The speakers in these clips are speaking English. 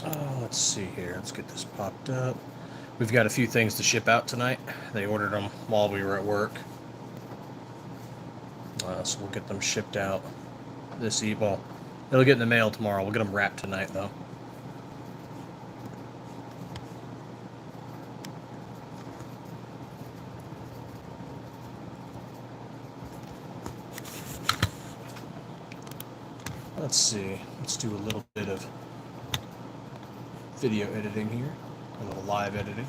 Let's see here. Let's get this popped up. We've got a few things to ship out tonight. They ordered them while we were at work. So we'll get them shipped out this evening. Well, it'll get in the mail tomorrow. We'll get them wrapped tonight, though. Let's see. Let's do a little bit of video editing here. A little live editing.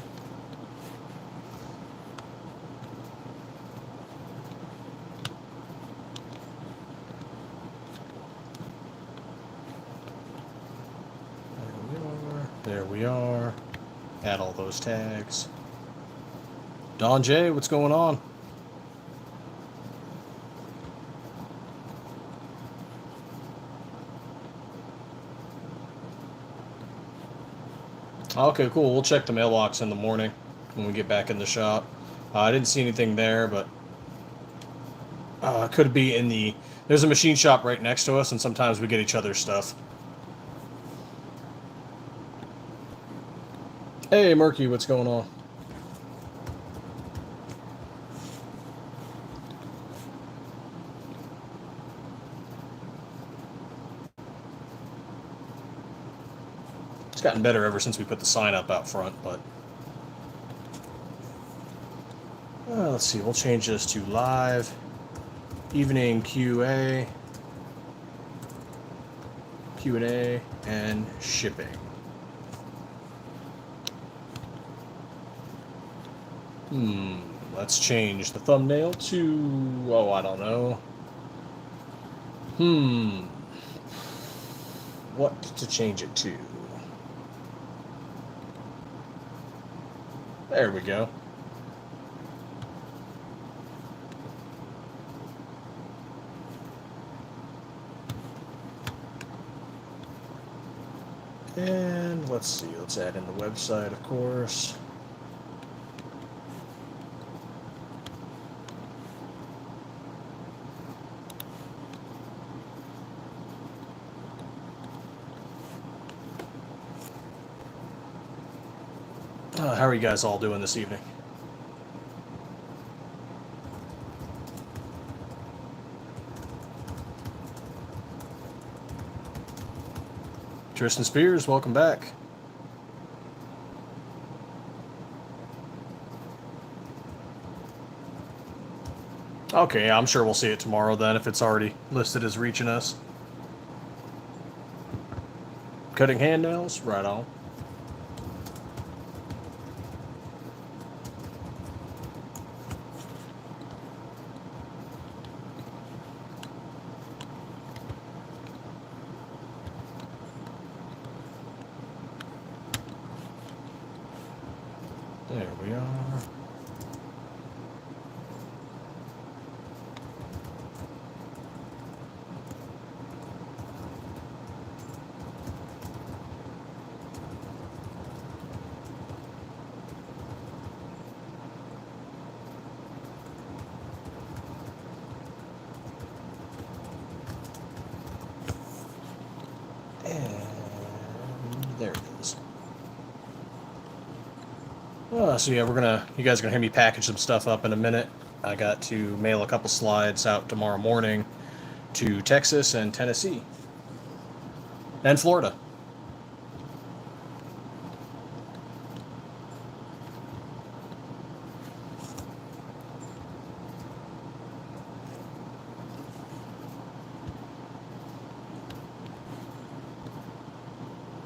There we are. Add all those tags. Don J, what's going on? Okay, cool. We'll check the mailbox in the morning when we get back in the shop. I didn't see anything there, but could be in the... There's a machine shop right next to us, and sometimes we get each other's stuff. Hey, Murky, what's going on? It's gotten better ever since we put the sign up out front, but... let's see, we'll change this to live. Evening QA. Q&A and shipping. Let's change the thumbnail to... Oh, I don't know. What to change it to? There we go. And let's see, let's add in the website, of course. How are you guys all doing this evening? Tristan Spears, welcome back. Okay, I'm sure we'll see it tomorrow then if it's already listed as reaching us. Cutting hand nails? Right on. There we are. And there it is. So yeah, you guys are gonna hear me package some stuff up in a minute. I got to mail a couple slides out tomorrow morning to Texas and Tennessee and Florida.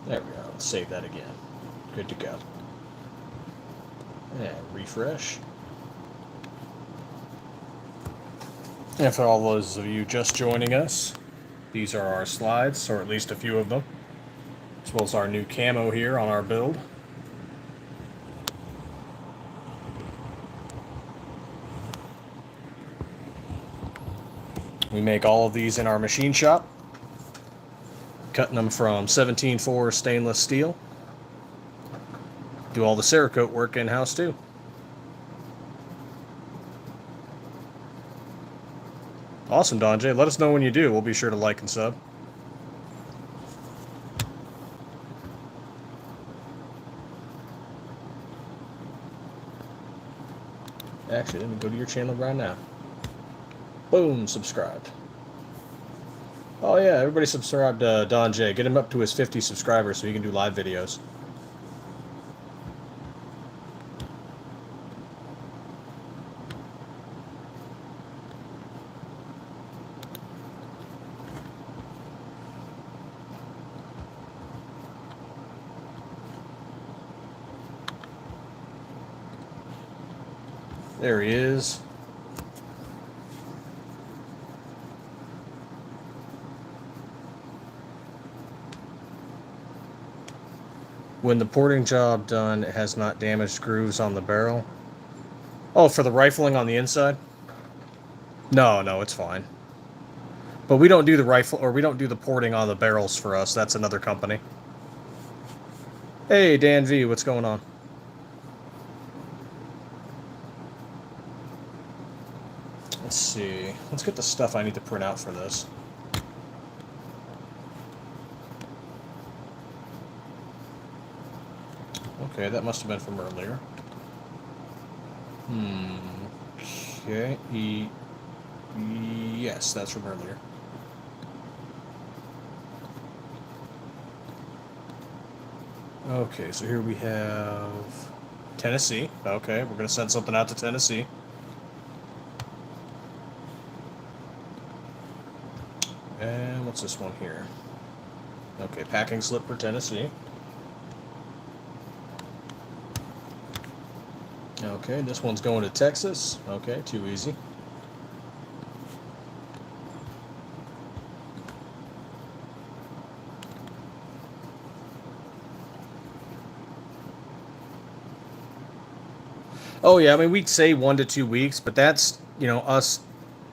There we go. Let's save that again. Good to go. And refresh. And for all those of you just joining us, these are our slides, or at least a few of them, as well as our new camo here on our build. We make all of these in our machine shop, cutting them from 17-4 stainless steel. Do all the Cerakote work in-house too. Awesome, Don J. Let us know when you do. We'll be sure to like and sub. Actually, let me go to your channel right now. Boom, subscribed. Oh yeah, everybody subscribe to Don J. Get him up to his 50 subscribers so he can do live videos. There he is. When the porting job done, it has not damaged grooves on the barrel. Oh, for the rifling on the inside? No, it's fine. But we don't do the rifle, or we don't do the porting on the barrels for us. That's another company. Hey, Dan V, what's going on? Let's see. Let's get the stuff I need to print out for this. Okay, that must have been from earlier. Okay. Yes, that's from earlier. Okay, so here we have Tennessee. Okay, we're going to send something out to Tennessee. And what's this one here? Okay, packing slip for Tennessee. Okay, this one's going to Texas. Okay, too easy. Oh yeah, I mean, we'd say 1 to 2 weeks, but that's, you know, us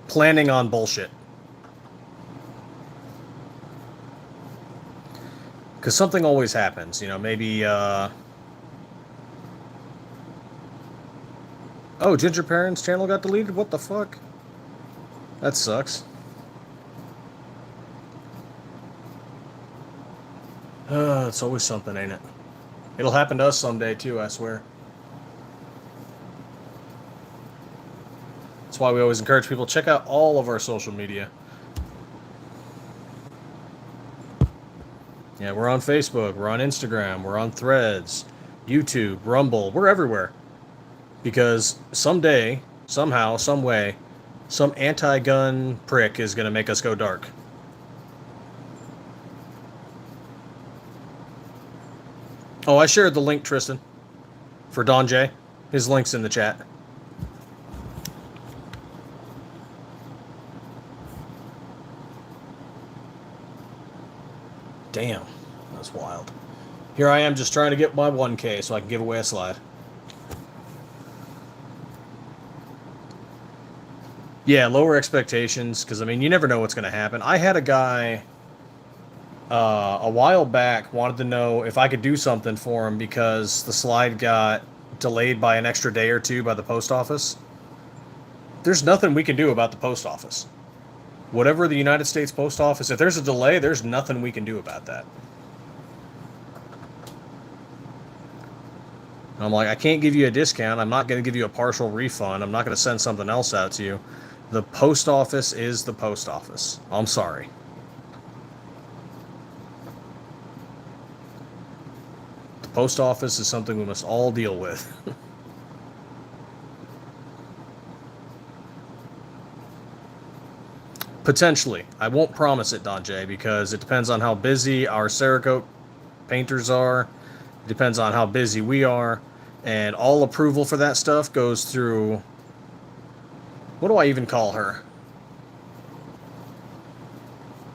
planning on bullshit. Because something always happens, you know, maybe, Oh, Ginger Parent's channel got deleted? What the fuck? That sucks. It's always something, ain't it? It'll happen to us someday, too, I swear. That's why we always encourage people, check out all of our social media. Yeah, we're on Facebook, we're on Instagram, we're on Threads, YouTube, Rumble, we're everywhere. Because someday, somehow, some way, some anti-gun prick is going to make us go dark. Oh, I shared the link, Tristan, for Don J. His link's in the chat. Damn, that's wild. Here I am just trying to get my 1K so I can give away a slide. Yeah, lower expectations, because, I mean, you never know what's going to happen. I had a guy a while back wanted to know if I could do something for him because the slide got delayed by an extra day or two by the post office. There's nothing we can do about the post office. Whatever the United States Post Office, if there's a delay, there's nothing we can do about that. I'm like, I can't give you a discount. I'm not going to give you a partial refund. I'm not going to send something else out to you. The post office is the post office. I'm sorry. The post office is something we must all deal with. Potentially. I won't promise it, Don J, because it depends on how busy our Cerakote painters are. It depends on how busy we are. And all approval for that stuff goes through... What do I even call her?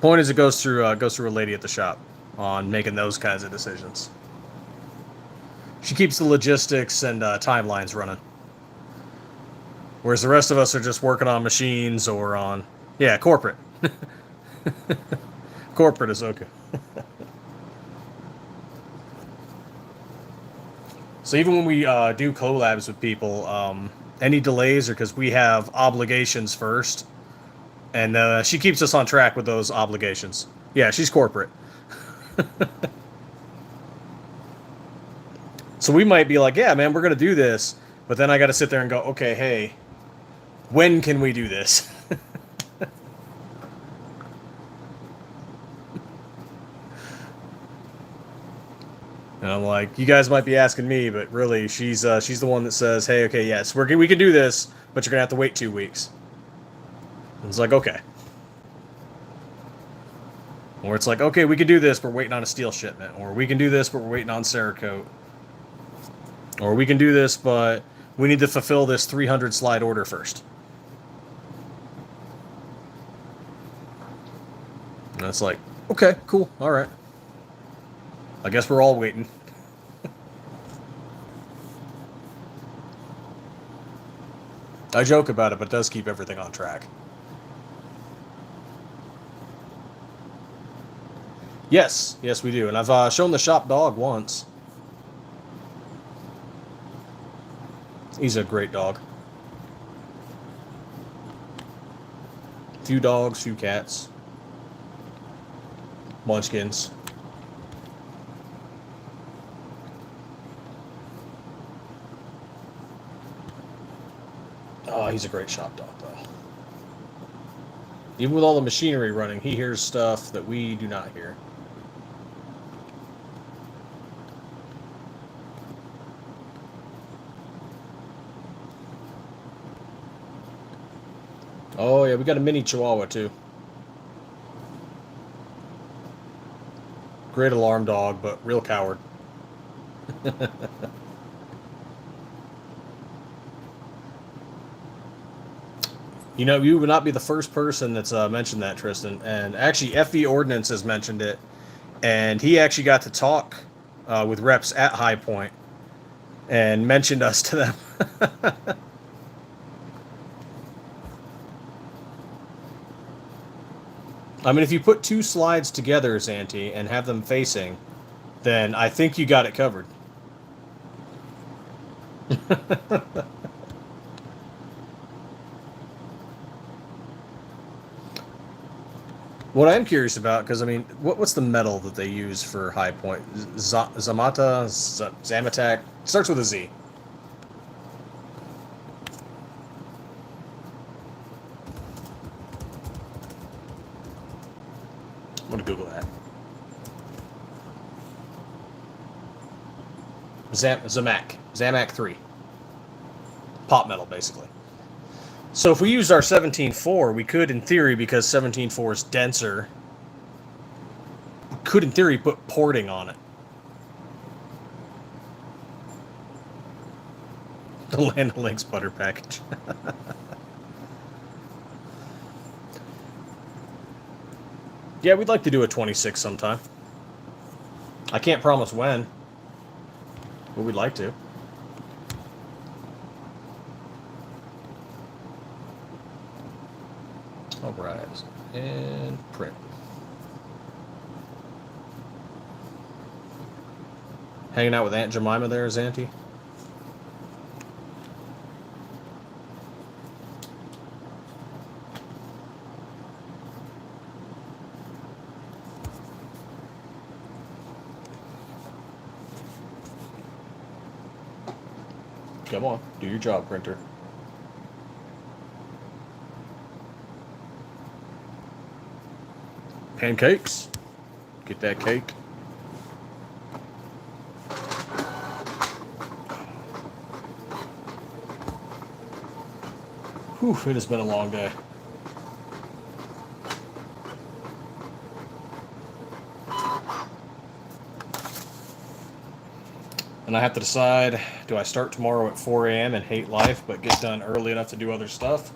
Point is, it goes through a lady at the shop on making those kinds of decisions. She keeps the logistics and timelines running. Whereas the rest of us are just working on machines or on... Yeah, corporate. Corporate is okay. So even when we do collabs with people, any delays are because we have obligations first. And she keeps us on track with those obligations. Yeah, she's corporate. So we might be like, yeah, man, we're going to do this. But then I got to sit there and go, okay, hey, when can we do this? And I'm like, you guys might be asking me, but really, she's the one that says, hey, okay, yes, we can do this, but you're gonna have to wait 2 weeks. And it's like, okay. Or it's like, okay, we can do this, but we're waiting on a steel shipment. Or we can do this, but we're waiting on Cerakote. Or we can do this, but we need to fulfill this 300 slide order first. And it's like, okay, cool, all right. I guess we're all waiting. I joke about it, but it does keep everything on track. Yes, yes, we do. And I've shown the shop dog once. He's a great dog. Few dogs, few cats. Munchkins. Oh, he's a great shop dog, though. Even with all the machinery running, he hears stuff that we do not hear. Oh, yeah, we got a mini Chihuahua, too. Great alarm dog, but real coward. You know, you would not be the first person that's mentioned that, Tristan. And actually, FE Ordnance has mentioned it. And he actually got to talk with reps at High Point and mentioned us to them. I mean, if you put 2 slides together, Zanti, and have them facing, then I think you got it covered. What I'm curious about, because I mean, what's the metal that they use for High Point? Zamata, Zamatak, starts with a Z. I'm gonna Google that. Zamac 3, pot metal, basically. So if we used our 17.4, we could, in theory, because 17.4 is denser, could, in theory, put porting on it. The Land O'Lakes butter package. Yeah, we'd like to do a 26 sometime. I can't promise when, but we'd like to. All right, and print. Hanging out with Aunt Jemima there, Zanti? Come on, do your job, printer. Pancakes. Get that cake. Whew, it has been a long day. And I have to decide, do I start tomorrow at 4 a.m. and hate life, but get done early enough to do other stuff?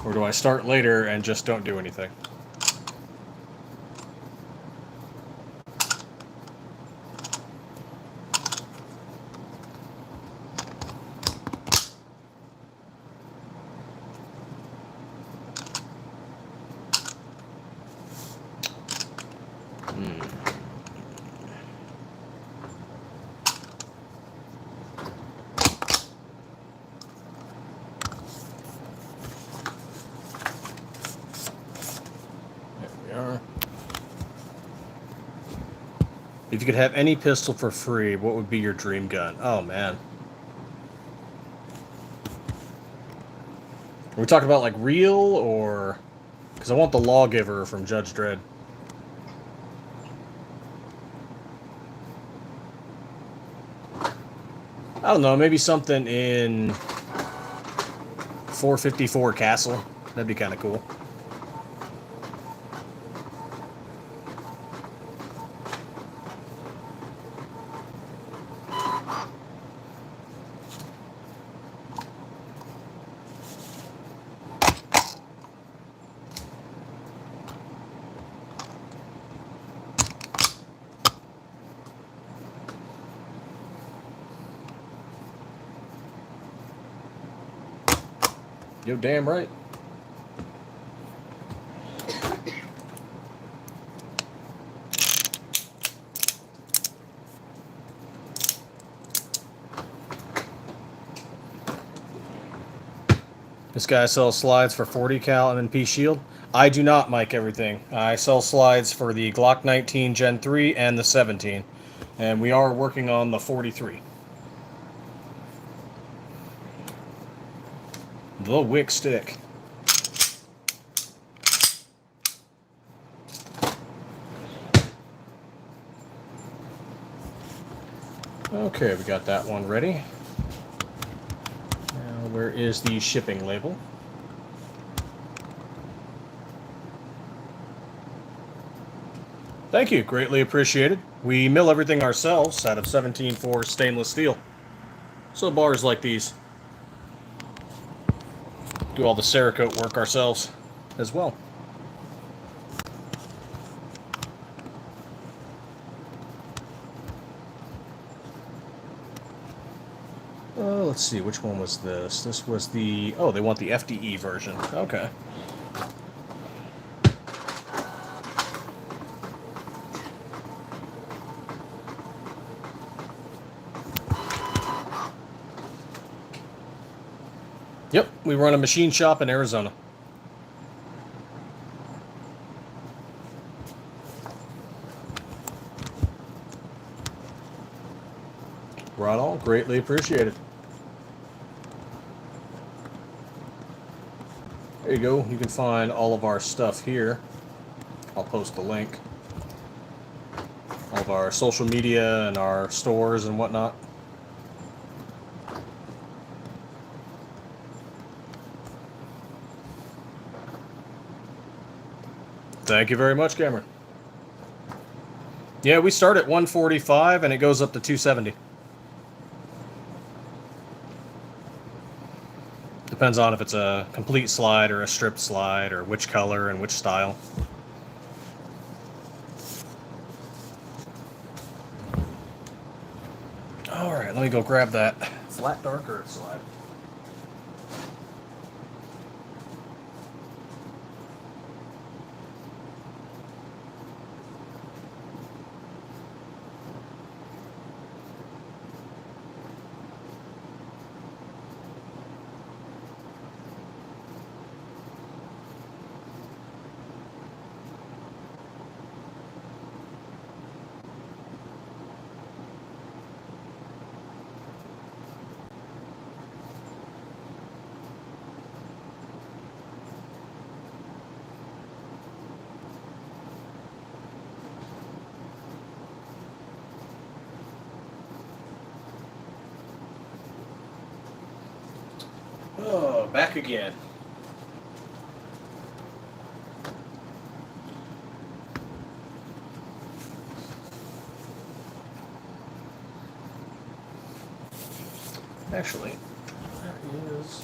Or do I start later and just don't do anything? If you could have any pistol for free, what would be your dream gun? Oh, man. Are we talking about like real or... Because I want the lawgiver from Judge Dredd. I don't know, maybe something in 454 Castle. That'd be kind of cool. You're damn right. This guy sells slides for 40 cal M&P Shield. I do not mic everything. I sell slides for the Glock 19 Gen 3 and the 17. And we are working on the 43. The Wick Stick. Okay, we got that one ready. Now, where is the shipping label? Thank you, greatly appreciated. We mill everything ourselves out of 17-4 stainless steel. So bars like these. Do all the Cerakote work ourselves as well. Let's see, which one was this? This was the... Oh, they want the FDE version. Okay. Yep, we run a machine shop in Arizona. Right on, greatly appreciated. There you go, you can find all of our stuff here. I'll post the link. All of our social media and our stores and whatnot. Thank you very much, Cameron. Yeah, we start at 145 and it goes up to 270. Depends on if it's a complete slide or a strip slide or which color and which style. Alright, let me go grab that flat dark earth slide. Oh, back again. Actually, that is...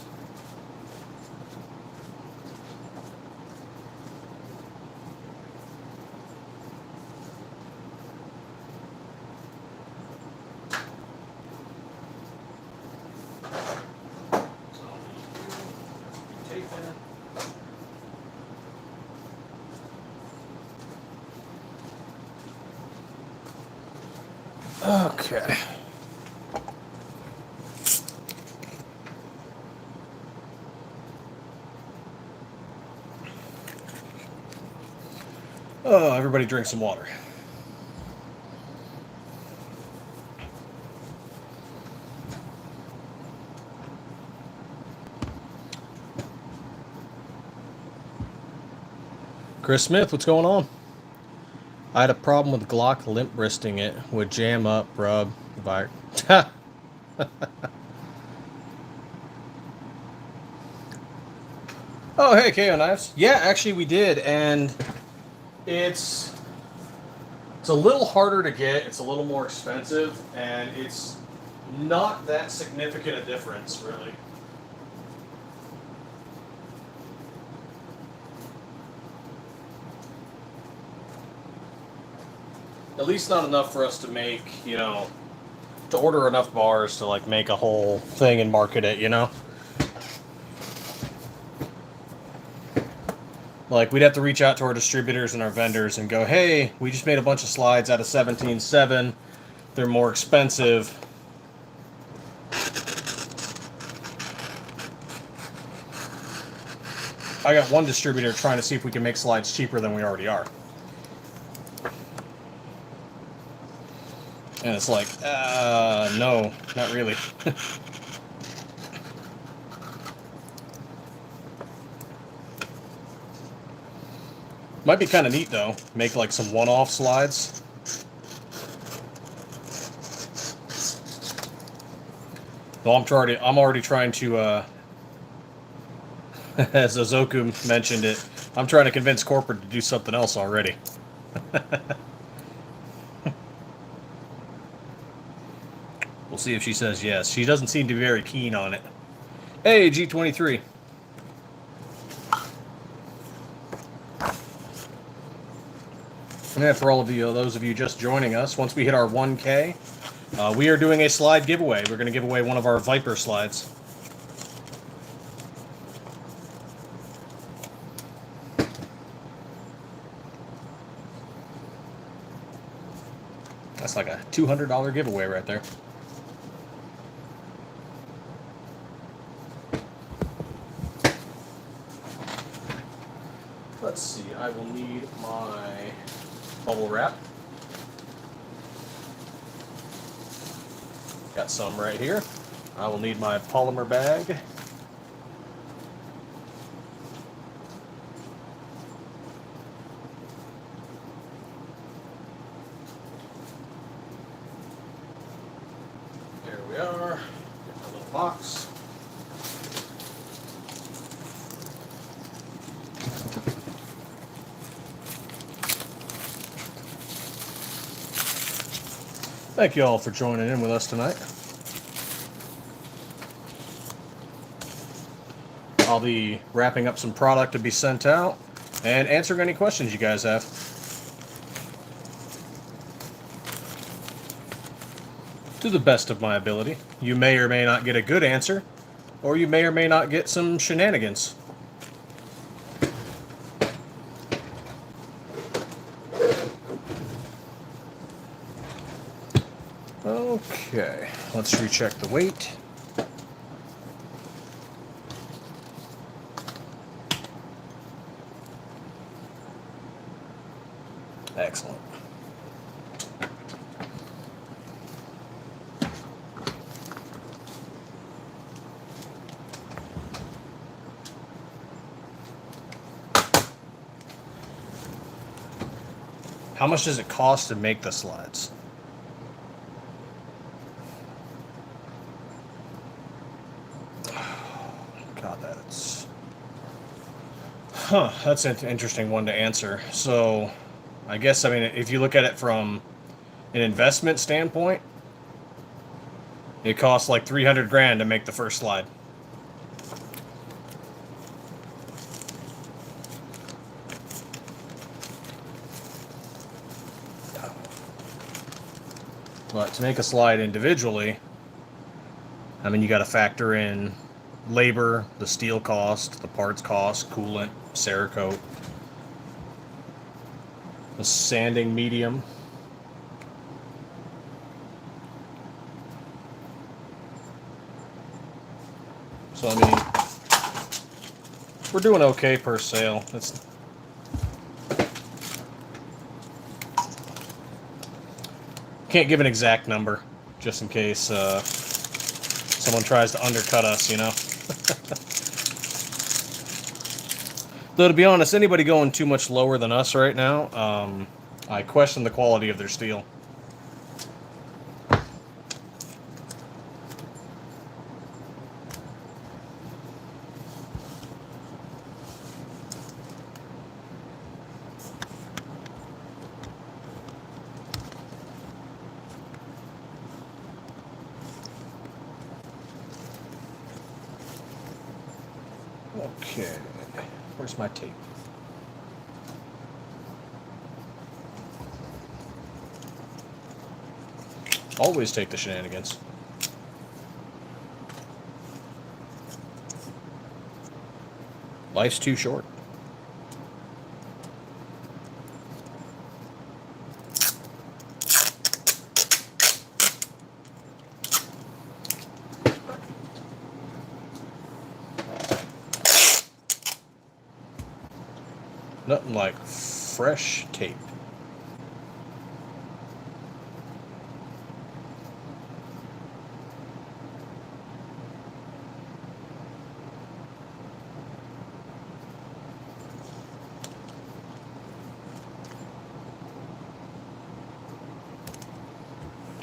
Okay. Oh, everybody drink some water. Chris Smith, what's going on? I had a problem with Glock limp wristing it. Would jam up, rub, vire. Oh, hey, KO Knives. Yeah, actually we did, and it's a little harder to get, it's a little more expensive, and it's not that significant a difference, really. At least not enough for us to make, you know, to order enough bars to, like, make a whole thing and market it, you know? Like, we'd have to reach out to our distributors and our vendors and go, hey, we just made a bunch of slides out of 17.7. They're more expensive. I got one distributor trying to see if we can make slides cheaper than we already are. And it's like, no, not really. Might be kind of neat, though. Make, like, some one-off slides. Well, I'm already trying to, as Ozoku mentioned it, I'm trying to convince corporate to do something else already. We'll see if she says yes. She doesn't seem to be very keen on it. Hey, G23. And for all of you, those of you just joining us, once we hit our 1K, we are doing a slide giveaway. We're going to give away one of our Viper slides. That's like a $200 giveaway right there. Let's see, I will need my bubble wrap. Got some right here. I will need my polymer bag. There we are. Get my little box. Thank you all for joining in with us tonight. I'll be wrapping up some product to be sent out and answering any questions you guys have. To the best of my ability. You may or may not get a good answer, or you may or may not get some shenanigans. Okay, let's recheck the weight. Excellent. How much does it cost to make the slides? God, that's an interesting one to answer. So, I guess, I mean, if you look at it from an investment standpoint, it costs like 300 grand to make the first slide. But to make a slide individually, I mean, you got to factor in labor, the steel cost, the parts cost, coolant, Cerakote, the sanding medium. So, I mean, we're doing okay per sale. Can't give an exact number, just in case someone tries to undercut us, you know. Though, to be honest, anybody going too much lower than us right now, I question the quality of their steel. Okay, where's my tape? Always take the shenanigans. Life's too short. Nothing like fresh tape.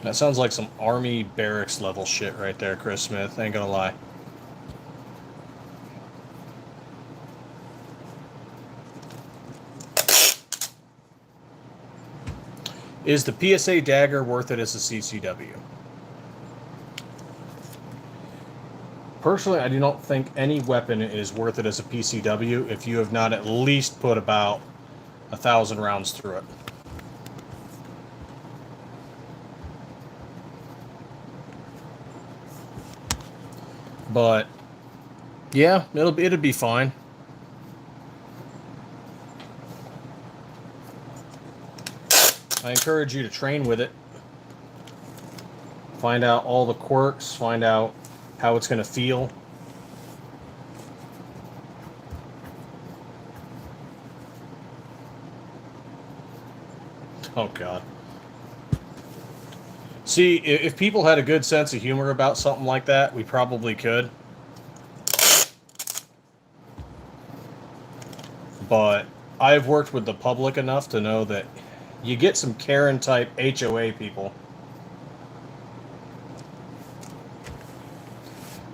That sounds like some army barracks level shit right there, Chris Smith. Ain't gonna lie. Is the PSA dagger worth it as a CCW? Personally, I do not think any weapon is worth it as a PCW if you have not at least put about 1,000 rounds through it. But yeah, it'll be fine. I encourage you to train with it. Find out all the quirks, find out how it's going to feel. Oh, God. See, if people had a good sense of humor about something like that, we probably could. But I've worked with the public enough to know that you get some Karen-type HOA people.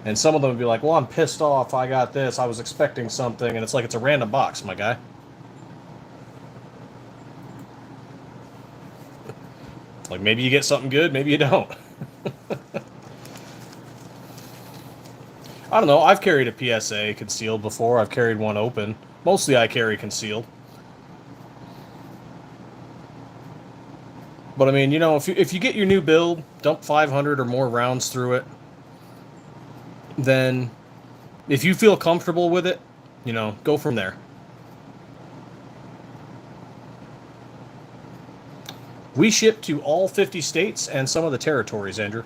And some of them would be like, well, I'm pissed off, I got this, I was expecting something, and it's like, it's a random box, my guy. Like, maybe you get something good, maybe you don't. I don't know, I've carried a PSA concealed before, I've carried one open. Mostly I carry concealed. But I mean, you know, if you get your new build, dump 500 or more rounds through it, then if you feel comfortable with it, you know, go from there. We ship to all 50 states and some of the territories, Andrew.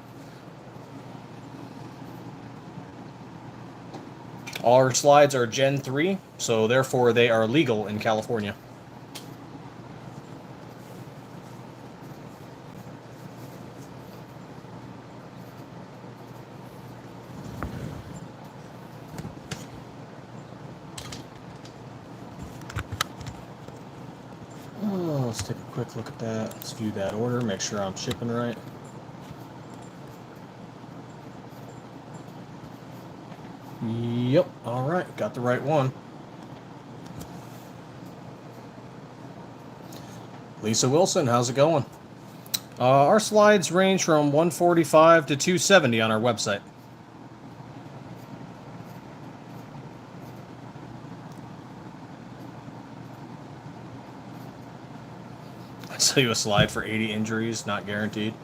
Our slides are Gen 3, so therefore they are legal in California. Let's take a quick look at that. Let's view that order, make sure I'm shipping right. Yep, alright, got the right one. Lisa Wilson, how's it going? Our slides range from 145 to 270 on our website. I'll sell you a slide for 80 injuries, not guaranteed.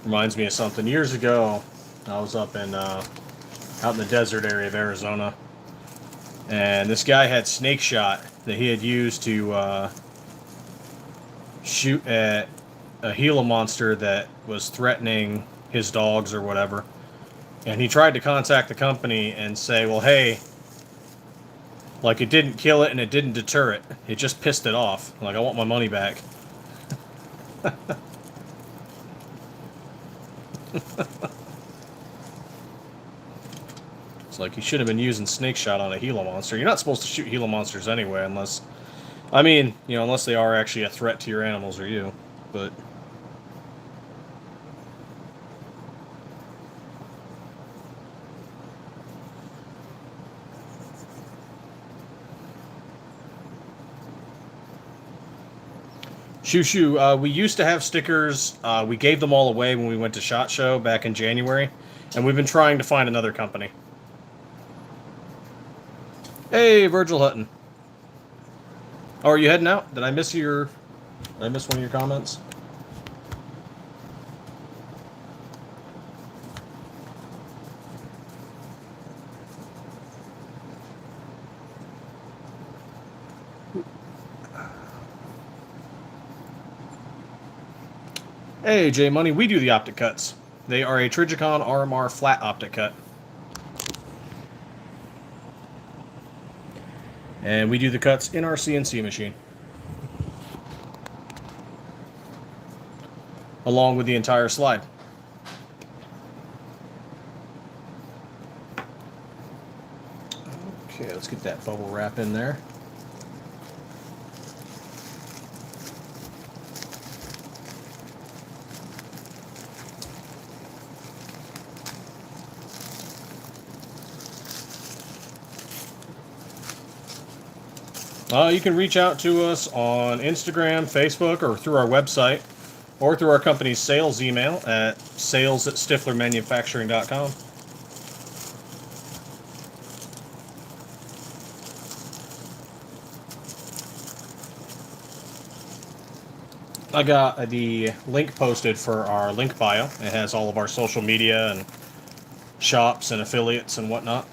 Reminds me of something. Years ago, I was up in out in the desert area of Arizona, and this guy had snake shot that he had used to shoot at a Gila monster that was threatening his dogs or whatever. And he tried to contact the company and say, well, hey, Like, it didn't kill it and it didn't deter it. It just pissed it off. Like, I want my money back. It's like, you should have been using snake shot on a Gila monster. You're not supposed to shoot Gila monsters anyway, unless... I mean, you know, unless they are actually a threat to your animals or you. But... Shoo, we used to have stickers. We gave them all away when we went to SHOT Show back in January. And we've been trying to find another company. Hey, Virgil Hutton. Oh, are you heading out? Did I miss one of your comments? Hey, J Money, we do the optic cuts. They are a Trijicon RMR flat optic cut. And we do the cuts in our CNC machine. Along with the entire slide. Okay, let's get that bubble wrap in there. You can reach out to us on Instagram, Facebook, or through our website, or through our company's sales email at sales@stifflermanufacturing.com. I got the link posted for our link bio. It has all of our social media and shops and affiliates and whatnot.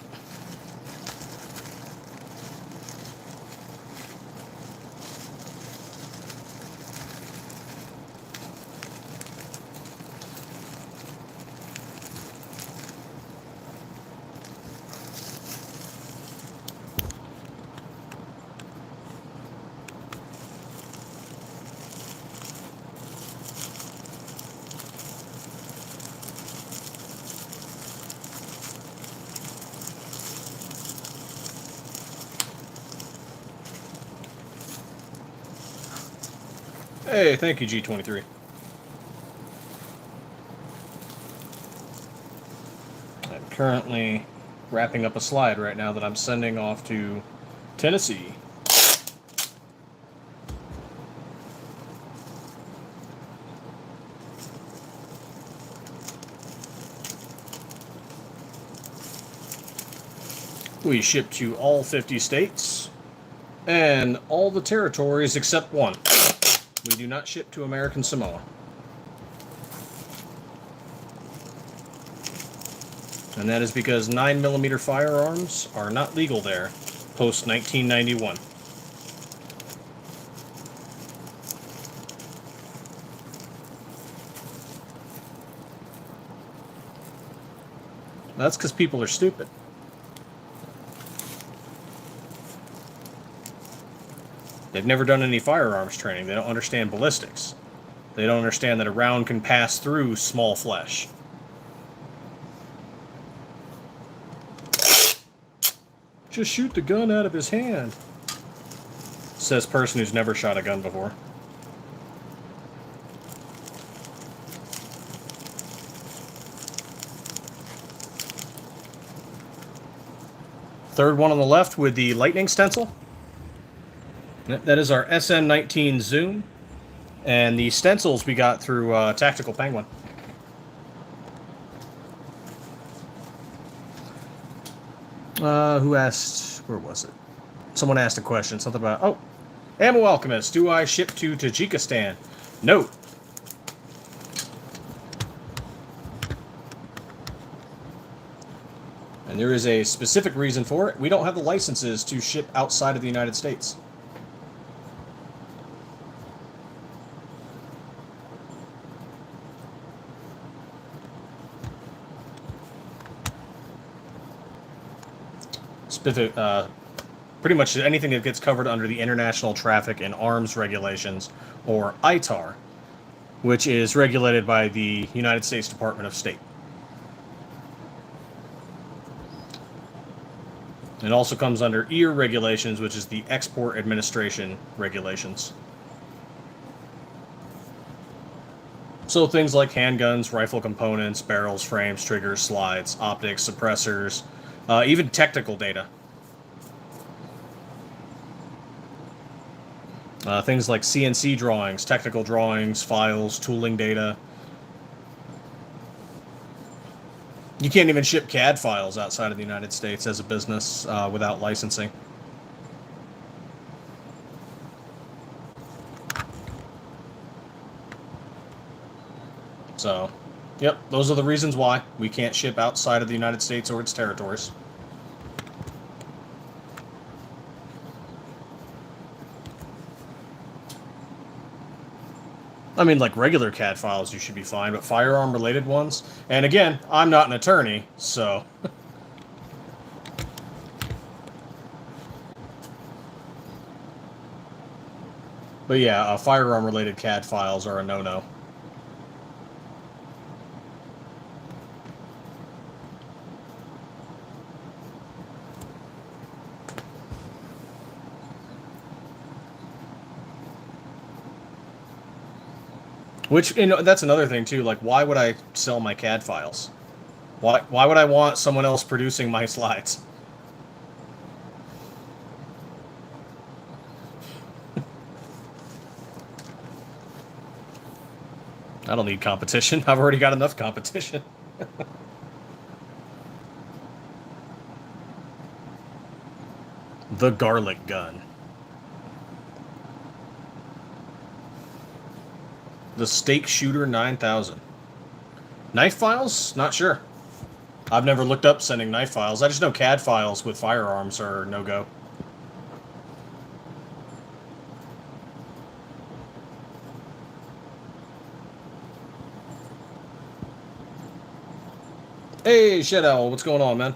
Hey, thank you, G23. I'm currently wrapping up a slide right now that I'm sending off to Tennessee. We ship to all 50 states and all the territories except one. We do not ship to American Samoa. And that is because 9mm firearms are not legal there post 1991. That's because people are stupid. They've never done any firearms training. They don't understand ballistics. They don't understand that a round can pass through small flesh. Just shoot the gun out of his hand, says person who's never shot a gun before. Third one on the left with the lightning stencil. That is our SN19 Zoom. And the stencils we got through Tactical Penguin. Who asked... Where was it? Someone asked a question. Something about... Oh! Ammo Alchemist. Do I ship to Tajikistan? No. And there is a specific reason for it. We don't have the licenses to ship outside of the United States. pretty much anything that gets covered under the International Traffic in Arms Regulations, or ITAR, which is regulated by the United States Department of State. It also comes under EAR regulations, which is the Export Administration Regulations. So things like handguns, rifle components, barrels, frames, triggers, slides, optics, suppressors, even technical data. Things like CNC drawings, technical drawings, files, tooling data. You can't even ship CAD files outside of the United States as a business without licensing. So, yep, those are the reasons why we can't ship outside of the United States or its territories. I mean, like regular CAD files, you should be fine, but firearm-related ones. And again, I'm not an attorney, so. But yeah, firearm-related CAD files are a no-no. Which, you know, that's another thing too. Like, why would I sell my CAD files? Why would I want someone else producing my slides? I don't need competition. I've already got enough competition. The garlic gun. The Stake Shooter 9000. Knife files? Not sure. I've never looked up sending knife files. I just know CAD files with firearms are no-go. Hey, Shed Owl, what's going on, man?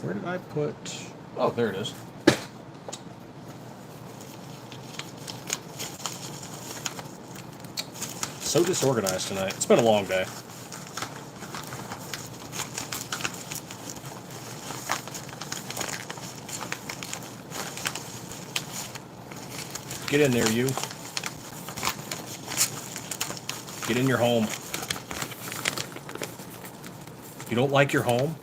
Where did I put... Oh, there it is. So disorganized tonight. It's been a long day. Get in there, you. Get in your home. You don't like your home?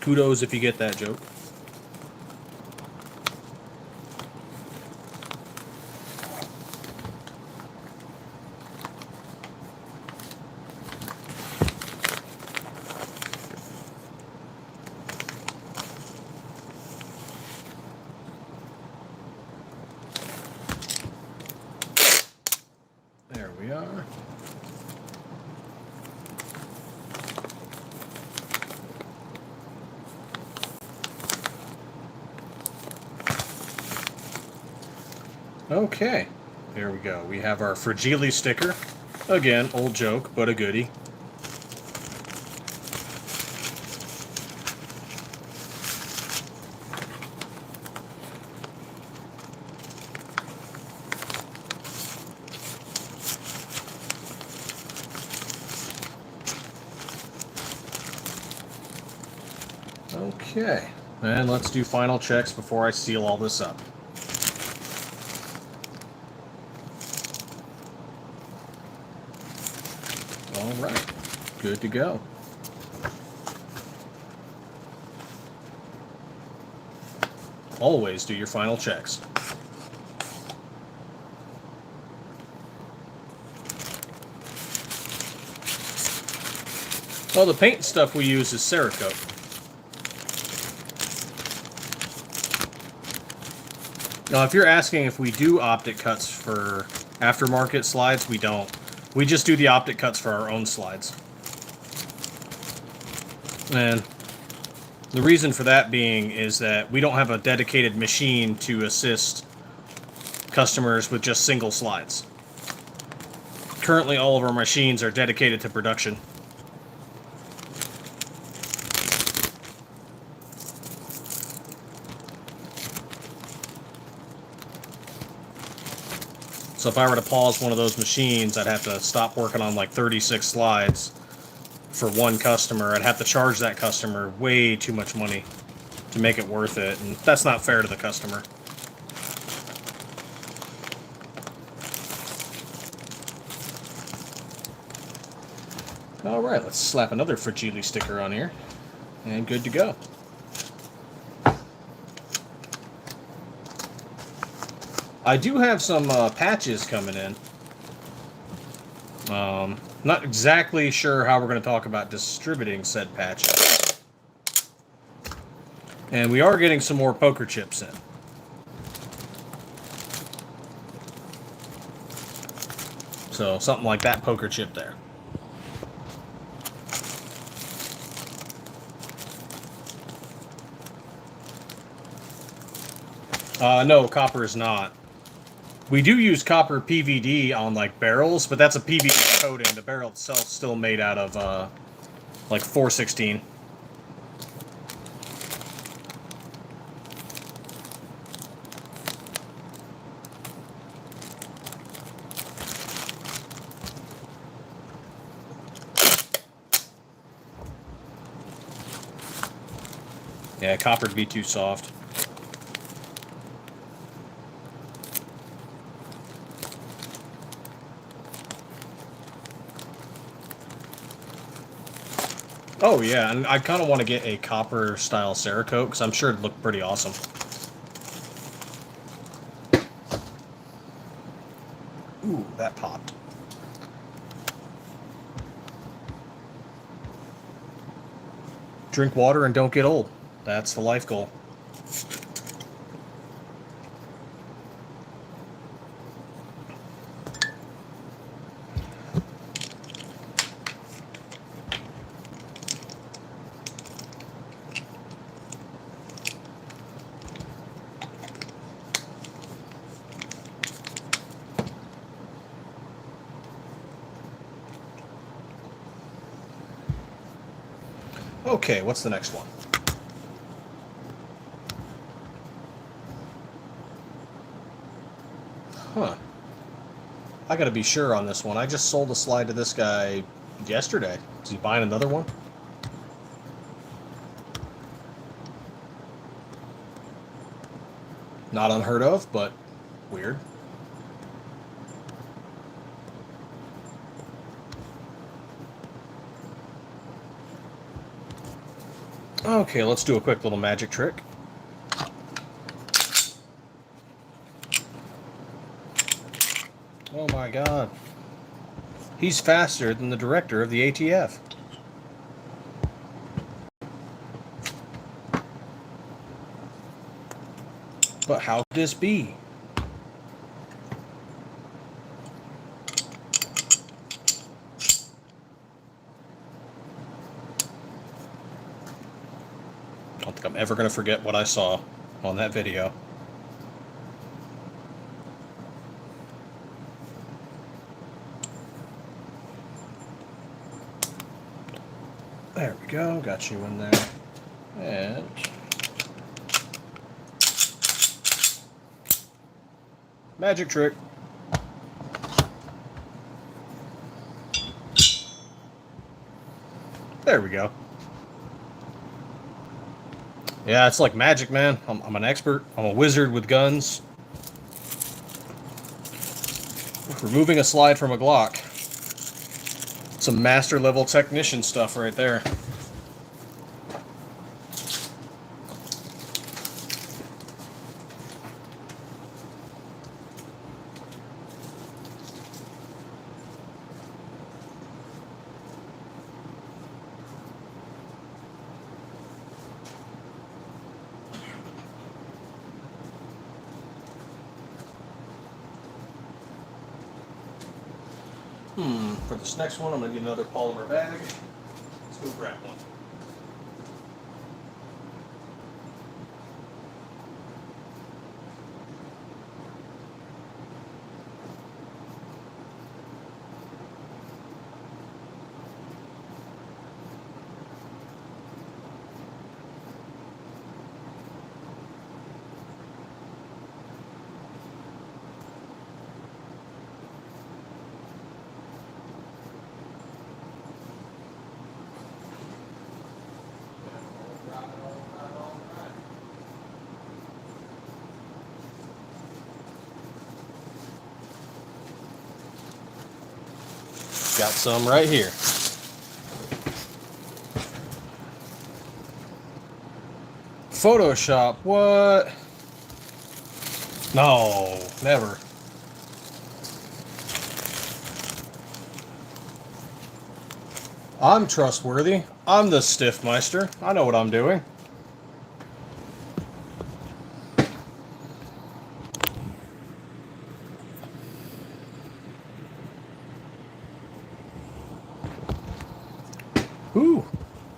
Kudos if you get that joke. There we are. Okay, here we go. We have our Fragile sticker. Again, old joke, but a goodie. Okay, and let's do final checks before I seal all this up. All right, good to go. Always do your final checks. Well, the paint stuff we use is Cerakote. Now, if you're asking if we do optic cuts for aftermarket slides, we don't. We just do the optic cuts for our own slides. And the reason for that being is that we don't have a dedicated machine to assist customers with just single slides. currently all of our machines are dedicated to production. So if I were to pause one of those machines, I'd have to stop working on like 36 slides for one customer. I'd have to charge that customer way too much money to make it worth it, and that's not fair to the customer. Alright, let's slap another Fragile sticker on here, and good to go. I do have some patches coming in. Not exactly sure how we're going to talk about distributing said patches. And we are getting some more poker chips in. So something like that poker chip there. No, copper is not. We do use copper PVD on like barrels, but that's a PVD coating. The barrel itself is still made out of like 416. Yeah, copper'd be too soft. Oh yeah, and I kind of want to get a copper style Cerakote because I'm sure it'd look pretty awesome. Ooh, that popped. Drink water and don't get old. That's the life goal. Okay, what's the next one? Huh. I gotta be sure on this one. I just sold a slide to this guy yesterday. Is he buying another one? Not unheard of, but weird. Okay, let's do a quick little magic trick. Oh my god. He's faster than the director of the ATF. But how could this be? I don't think I'm ever going to forget what I saw on that video. There we go, got you in there. And magic trick. There we go. Yeah, it's like magic, man. I'm an expert. I'm a wizard with guns. Removing a slide from a Glock. Some master level technician stuff right there. For this next one, I'm going to get another polymer bag. Let's go grab one. Got some right here. Photoshop, what? No, never. I'm trustworthy. I'm the Stiffmeister. I know what I'm doing. Ooh,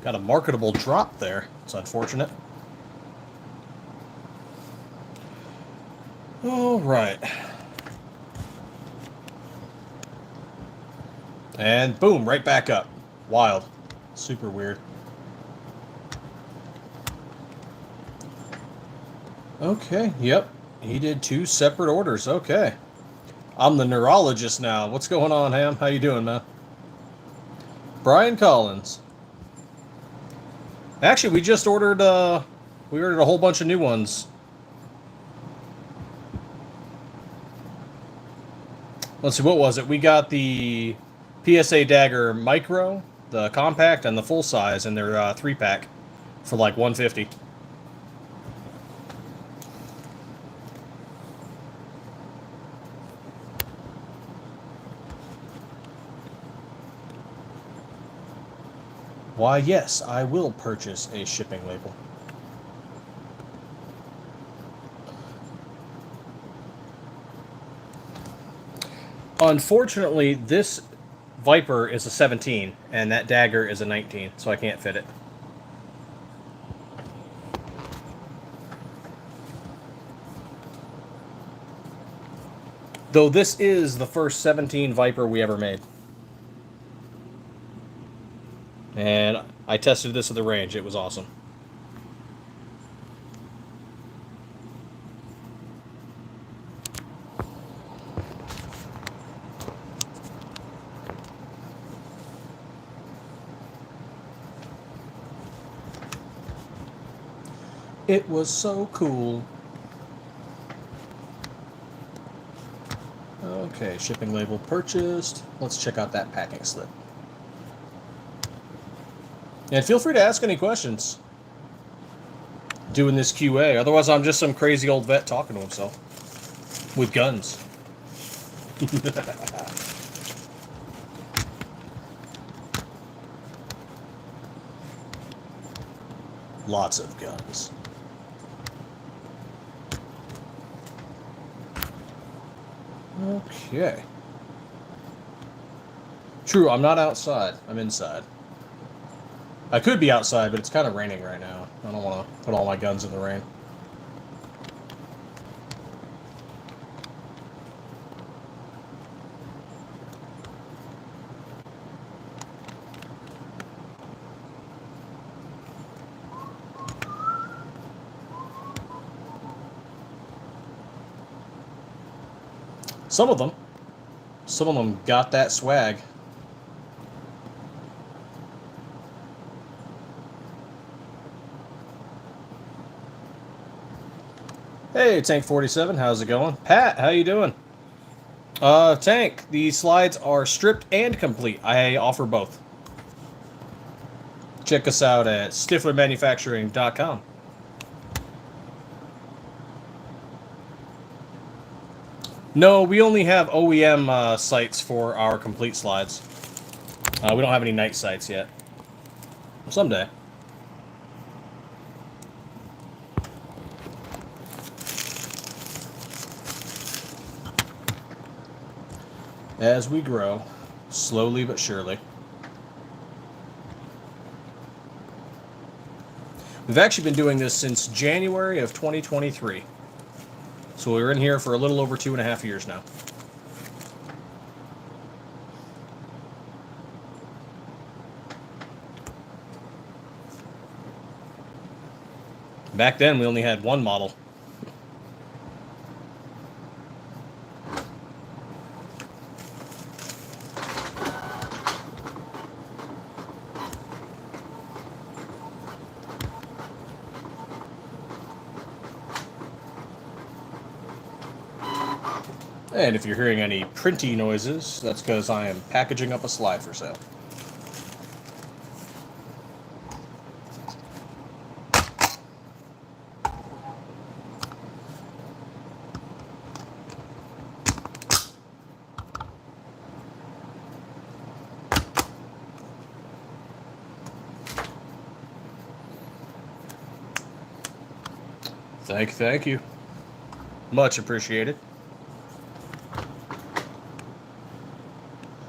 got a marketable drop there. It's unfortunate. All right. And boom, right back up. Wild. Super weird. Okay, yep. He did 2 separate orders. Okay. I'm the neurologist now. What's going on, Ham? How you doing, man? Brian Collins. Actually, we just ordered a whole bunch of new ones. Let's see, what was it? We got the PSA Dagger Micro, the compact, and the full size, and they're 3-pack for like $150. Why, yes, I will purchase a shipping label. Unfortunately, this Viper is a 17, and that dagger is a 19, so I can't fit it. Though this is the first 17 Viper we ever made. And I tested this at the range. It was awesome. It was so cool. Okay, shipping label purchased. Let's check out that packing slip. And feel free to ask any questions. Doing this QA. Otherwise, I'm just some crazy old vet talking to himself. With guns. Lots of guns. Okay. True, I'm not outside. I'm inside. I could be outside, but it's kind of raining right now. I don't want to put all my guns in the rain. Some of them got that swag. Hey, Tank 47, how's it going? Pat, how you doing? Tank, the slides are stripped and complete. I offer both. Check us out at stifflermanufacturing.com. No, we only have OEM sights for our complete slides. We don't have any night sights yet. Someday. As we grow, slowly but surely. We've actually been doing this since January of 2023. So we were in here for a little over 2.5 years now. Back then, we only had one model. And if you're hearing any printy noises, that's because I am packaging up a slide for sale. Thank you. Much appreciated.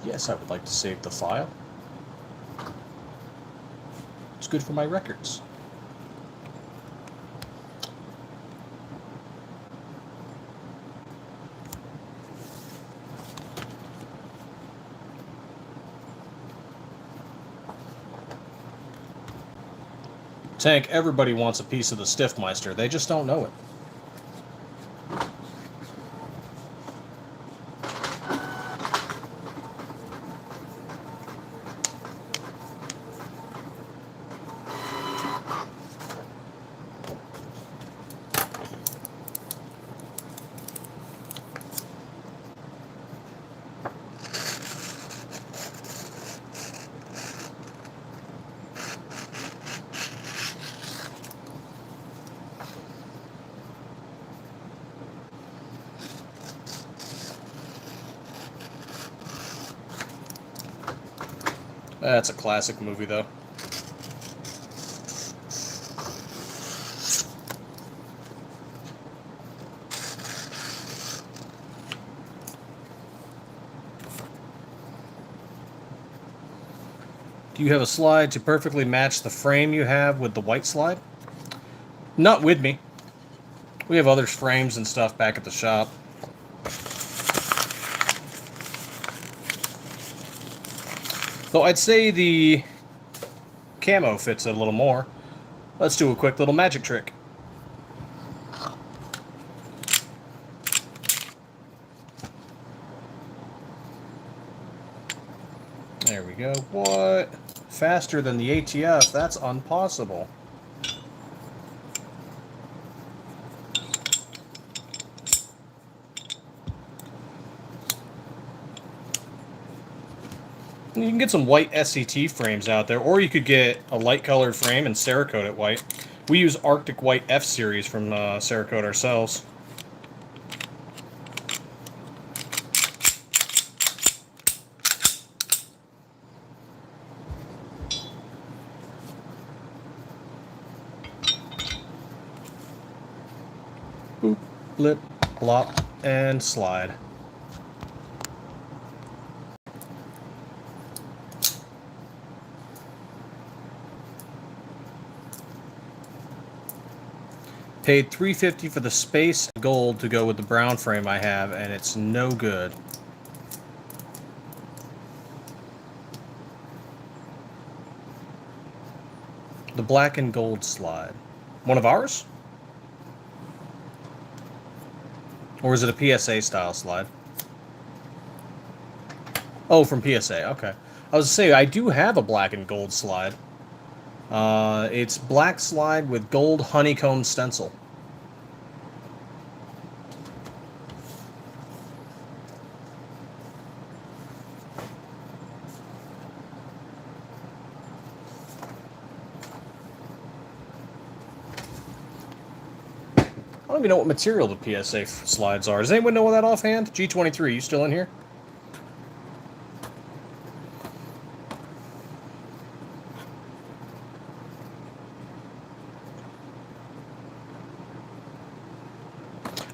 Yes, I would like to save the file. It's good for my records. Tank, everybody wants a piece of the Stiffmeister. They just don't know it. That's a classic movie, though. Do you have a slide to perfectly match the frame you have with the white slide? Not with me. We have others' frames and stuff back at the shop. Though I'd say the camo fits it a little more. Let's do a quick little magic trick. There we go. What? Faster than the ATF? That's impossible. You can get some white SCT frames out there, or you could get a light-colored frame and Cerakote it white. We use Arctic White F-Series from Cerakote ourselves. Boop, blip, plop, and slide. Paid $350 for the space gold to go with the brown frame I have, and it's no good. The black and gold slide. One of ours? Or is it a PSA style slide? Oh, from PSA, okay. I was going to say, I do have a black and gold slide. It's black slide with gold honeycomb stencil. I don't even know what material the PSA slides are. Does anyone know that offhand? G23, you still in here?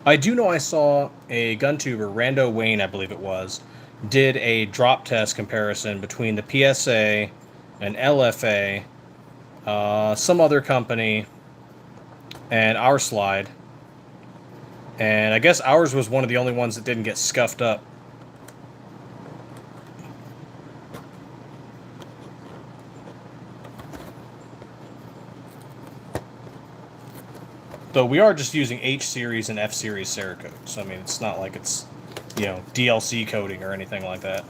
I do know I saw a gun tuber, Rando Wayne, I believe it was, did a drop test comparison between the PSA and LFA, some other company, and our slide. And I guess ours was one of the only ones that didn't get scuffed up. Though we are just using H-Series and F-Series Cerakote. So, I mean, it's not like it's, you know, DLC coating or anything like that.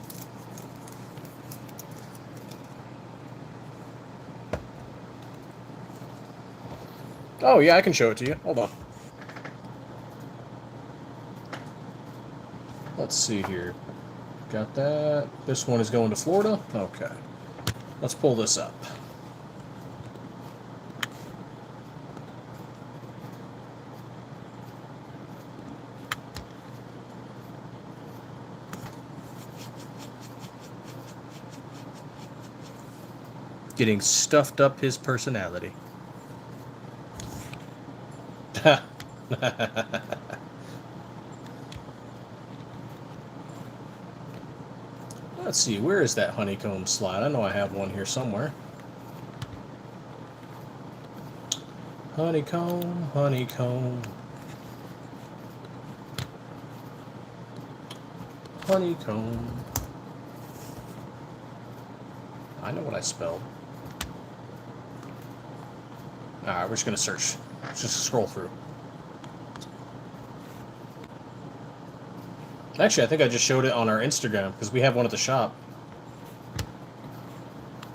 Oh, yeah, I can show it to you. Hold on. Let's let's see here. Got that. This one is going to Florida. Okay. Let's pull this up. Getting stuffed up his personality. Let's see, where is that honeycomb slide? I know I have one here somewhere. Honeycomb, honeycomb. Honeycomb. I know what I spelled. Alright, we're just going to search. Just scroll through. Actually, I think I just showed it on our Instagram, because we have one at the shop.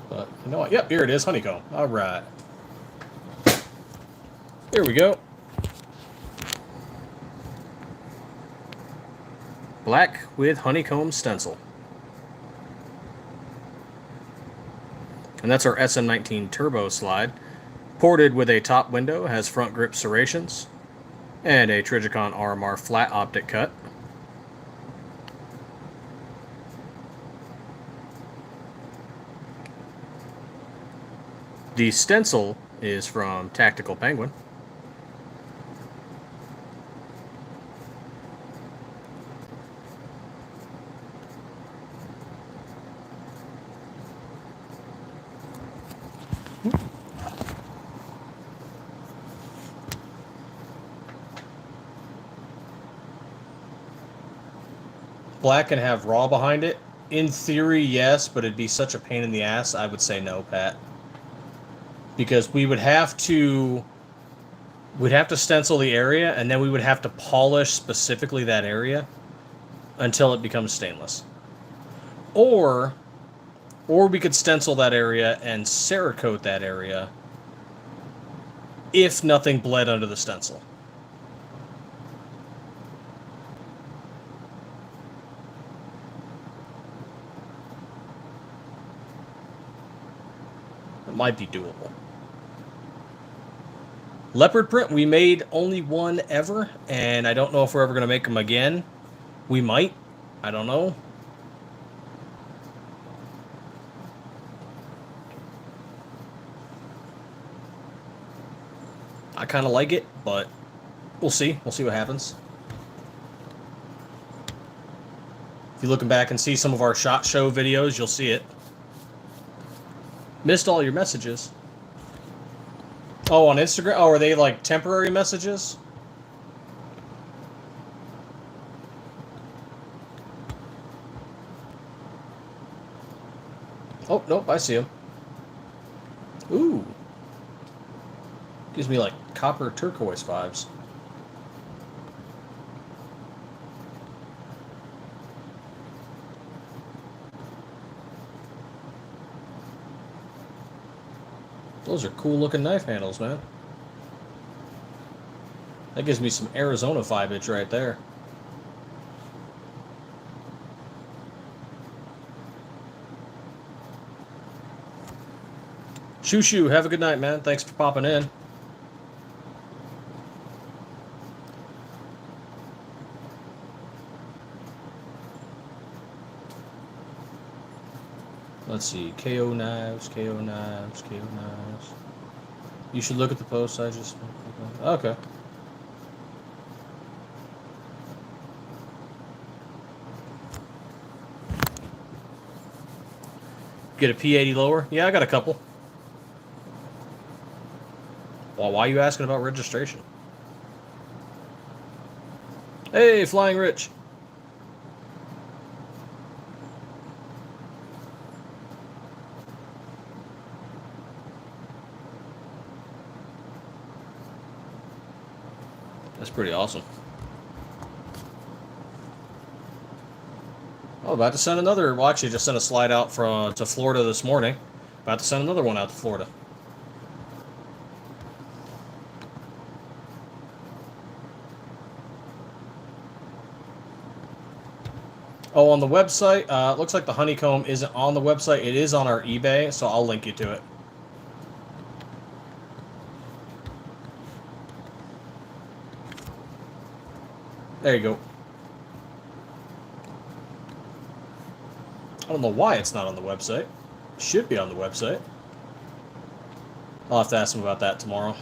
But, you know what? Yep, here it is, honeycomb. Alright. Here we go. Black with honeycomb stencil. And that's our SM19 Turbo slide. Ported with a top window, has front grip serrations, and a Trijicon RMR flat optic cut. The stencil is from Tactical Penguin. Black and have raw behind it? In theory, yes, but it'd be such a pain in the ass. I would say no, Pat. Because we'd have to stencil the area, and then we would have to polish specifically that area until it becomes stainless. Or we could stencil that area and Cerakote that area if nothing bled under the stencil. It might be doable. Leopard print, we made only one ever, and I don't know if we're ever going to make them again. We might. I don't know. I kind of like it, but we'll see. We'll see what happens. If you're looking back and see some of our SHOT Show videos, you'll see it. Missed all your messages. Oh, on Instagram? Oh, are they like temporary messages? Oh, nope, I see them. Ooh. Gives me like copper turquoise vibes. Those are cool looking knife handles, man. That gives me some Arizona vibage right there. Shoo shoo, have a good night, man. Thanks for popping in. Let's see, KO knives, KO knives, KO knives. You should look at the post I just... Okay. Get a P80 lower? Yeah, I got a couple. Well, why are you asking about registration? Hey, Flying Rich. That's pretty awesome. Oh, about to send another. Well, actually, just sent a slide out to Florida this morning. About to send another one out to Florida. Oh, on the website, it looks like the honeycomb isn't on the website. It is on our eBay, so I'll link you to it. There you go. I don't know why it's not on the website. It should be on the website. I'll have to ask him about that tomorrow.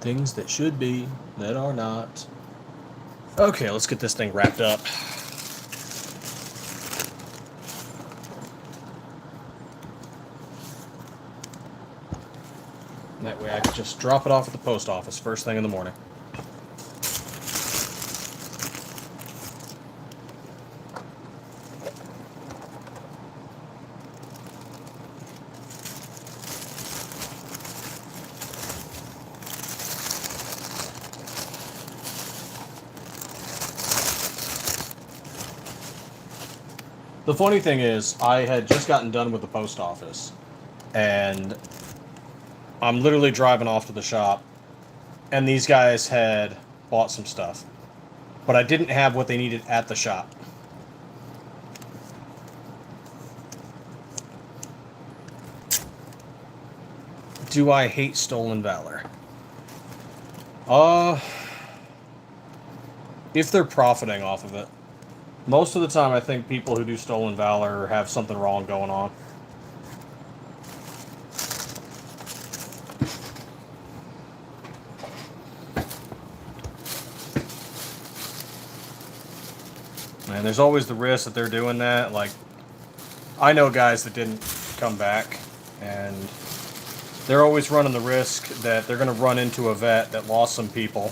Things that should be, that are not. Okay, let's get this thing wrapped up. That way I can just drop it off at the post office first thing in the morning. The funny thing is, I had just gotten done with the post office, and I'm literally driving off to the shop, and these guys had bought some stuff, but I didn't have what they needed at the shop. Do I hate stolen valor? If they're profiting off of it. Most of the time, I think people who do stolen valor have something wrong going on. And there's always the risk that they're doing that. Like, I know guys that didn't come back, and they're always running the risk that they're going to run into a vet that lost some people.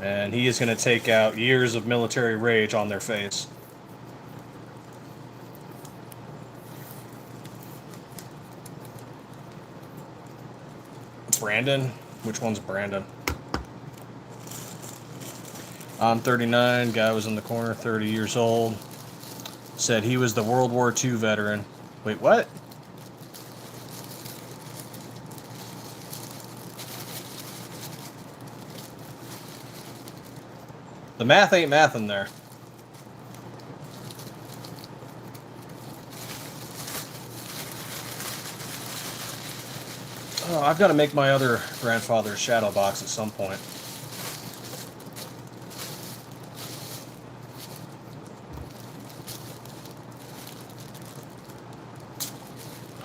And he is going to take out years of military rage on their face. Brandon? Which one's Brandon? I'm 39. Guy was in the corner, 30 years old. Said he was the World War II veteran. Wait, what? The math ain't mathin' there. Oh, I've got to make my other grandfather's shadow box at some point.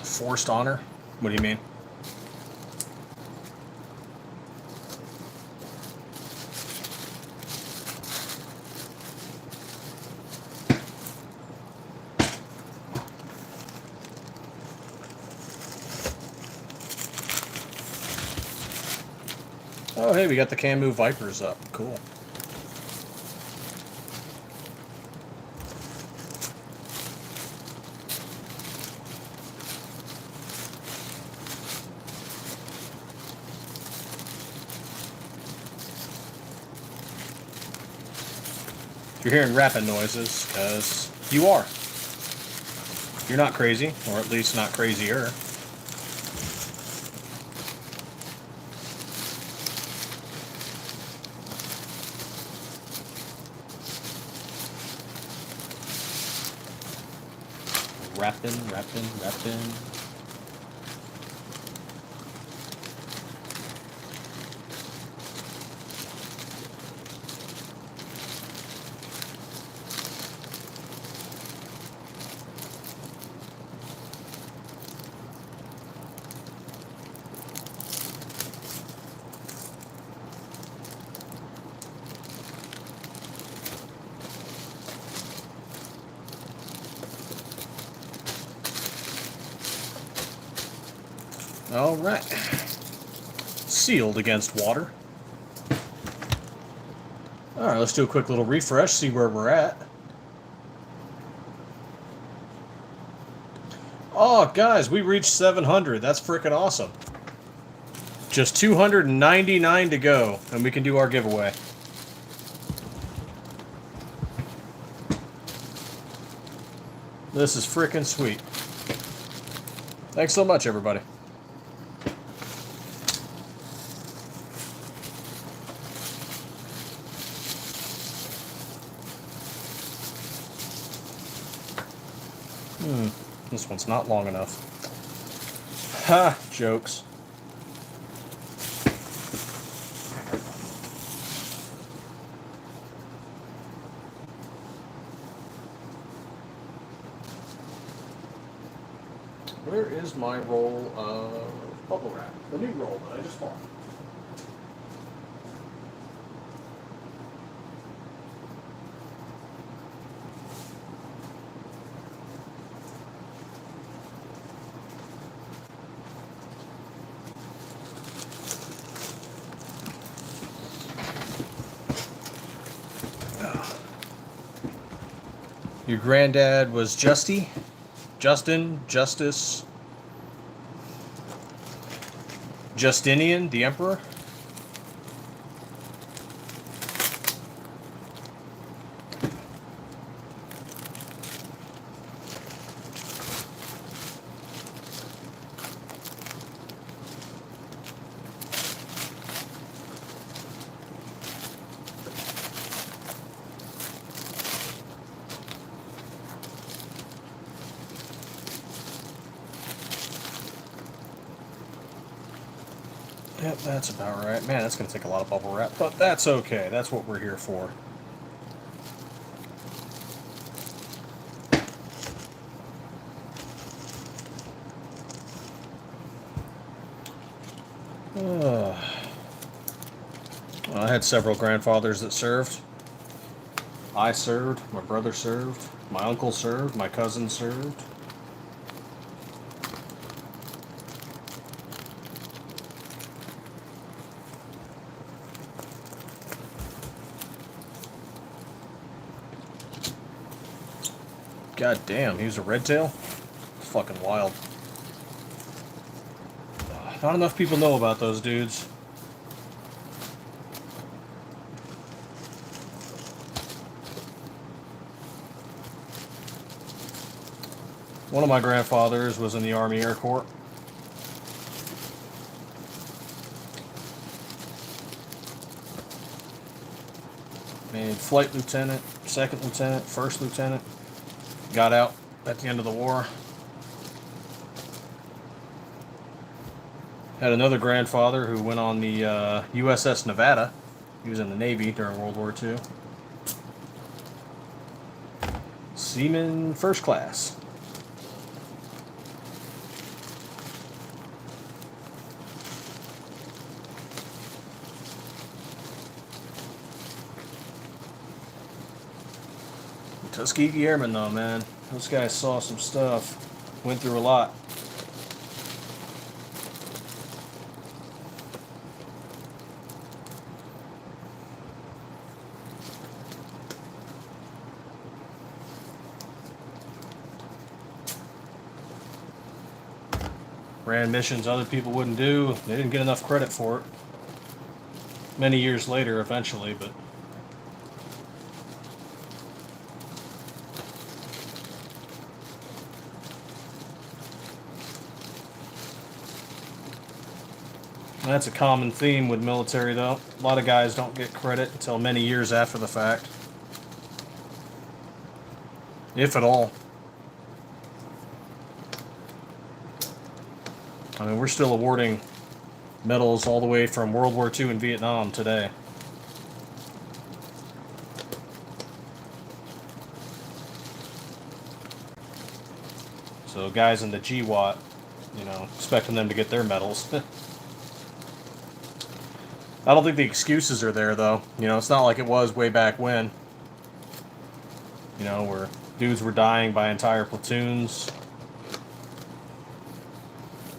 Forced honor? What do you mean? Oh, hey, we got the Camu Vipers up. Cool. If you're hearing rapping noises, because you are. You're not crazy, or at least not crazier. Rapping. All right. Sealed against water. All right, let's do a quick little refresh, see where we're at. Oh, guys, we reached 700. That's freaking awesome. Just 299 to go, and we can do our giveaway. This is freaking sweet. Thanks so much, everybody. This one's not long enough. Ha! Jokes. Where is my roll of bubble wrap? The new roll that I just bought. Your granddad was Justy? Justin? Justice? Justinian, the Emperor? Yep, that's about right. Man, that's going to take a lot of bubble wrap, but that's okay. That's what we're here for. I had several grandfathers that served. I served, my brother served, my uncle served, my cousin served. God damn, he was a red tail? It's fucking wild. Not enough people know about those dudes. One of my grandfathers was in the Army Air Corps. Made flight lieutenant, second lieutenant, first lieutenant. Got out at the end of the war. Had another grandfather who went on the USS Nevada. He was in the Navy during World War II. Seaman first class. Tuskegee Airmen, though, man. Those guys saw some stuff. Went through a lot. Ran missions other people wouldn't do. They didn't get enough credit for it. Many years later, eventually, but... That's a common theme with military, though. A lot of guys don't get credit until many years after the fact. If at all. I mean, we're still awarding medals all the way from World War II and Vietnam today. So guys in the GWAT, you know, expecting them to get their medals. I don't think the excuses are there, though. You know, it's not like it was way back when. You know, where dudes were dying by entire platoons.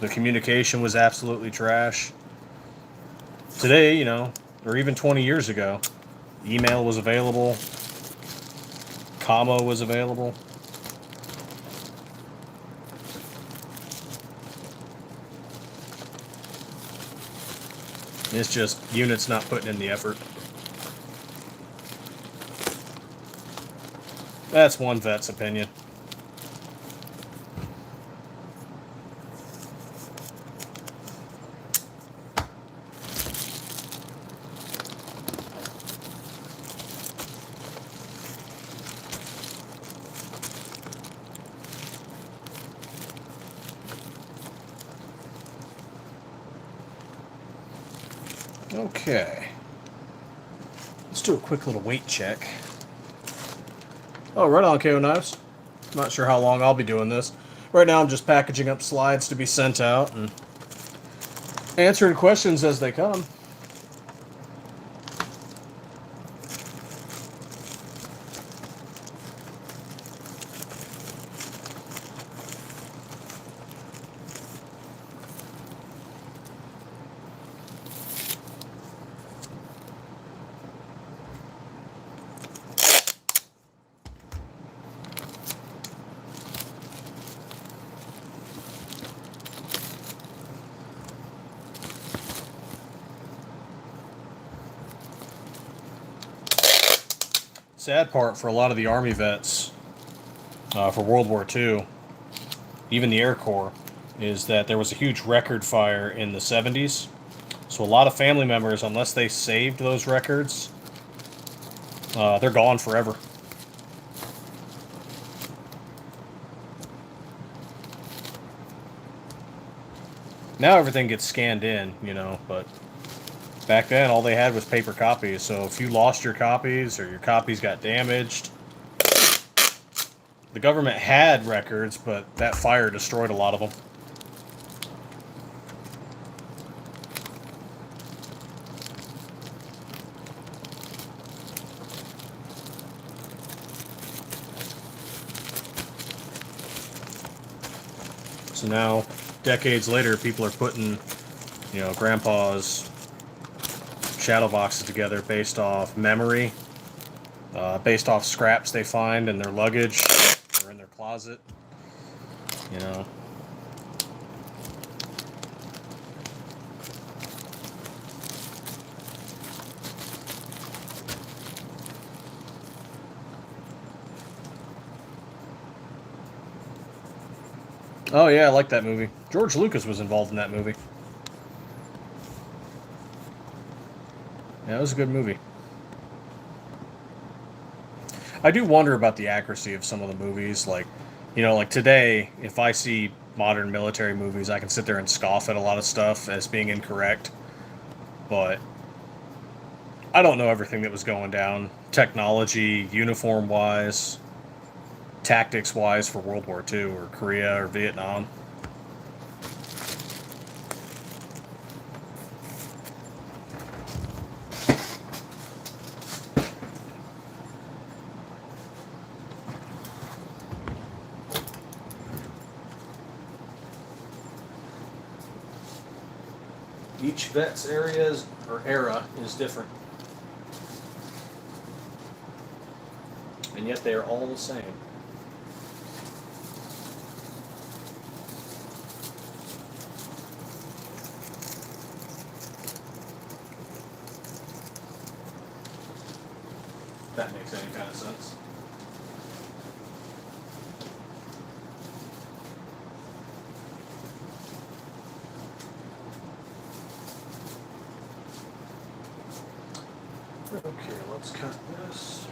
The communication was absolutely trash. Today, you know, or even 20 years ago, email was available. Commo was available. It's just units not putting in the effort. That's one vet's opinion. Okay. Let's do a quick little weight check. Oh, right on, KO Knives. Not sure how long I'll be doing this. Right now I'm just packaging up slides to be sent out and answering questions as they come. Sad part for a lot of the Army vets for World War II, even the Air Corps, is that there was a huge record fire in the 70s. So a lot of family members, unless they saved those records, they're gone forever. Now everything gets scanned in, you know, but back then all they had was paper copies. So if you lost your copies or your copies got damaged, the government had records, but that fire destroyed a lot of them. So now, decades later, people are putting, you know, grandpa's shadow boxes together based off memory, based off scraps they find in their luggage or in their closet, you know. Oh yeah, I like that movie. George Lucas was involved in that movie. Yeah, it was a good movie. I do wonder about the accuracy of some of the movies. Like, you know, like today, if I see modern military movies, I can sit there and scoff at a lot of stuff as being incorrect. But I don't know everything that was going down, technology, uniform wise, tactics wise for World War II or Korea or Vietnam. Each vet's areas or era is different. And yet they are all the same. If that makes any kind of sense. Okay, let's cut this.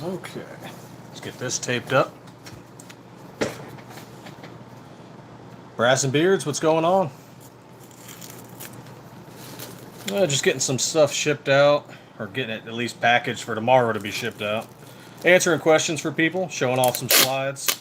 Okay, let's get this taped up. Brass and Beards, what's going on? Just getting some stuff shipped out, or getting it at least packaged for tomorrow to be shipped out. Answering questions for people, showing off some slides.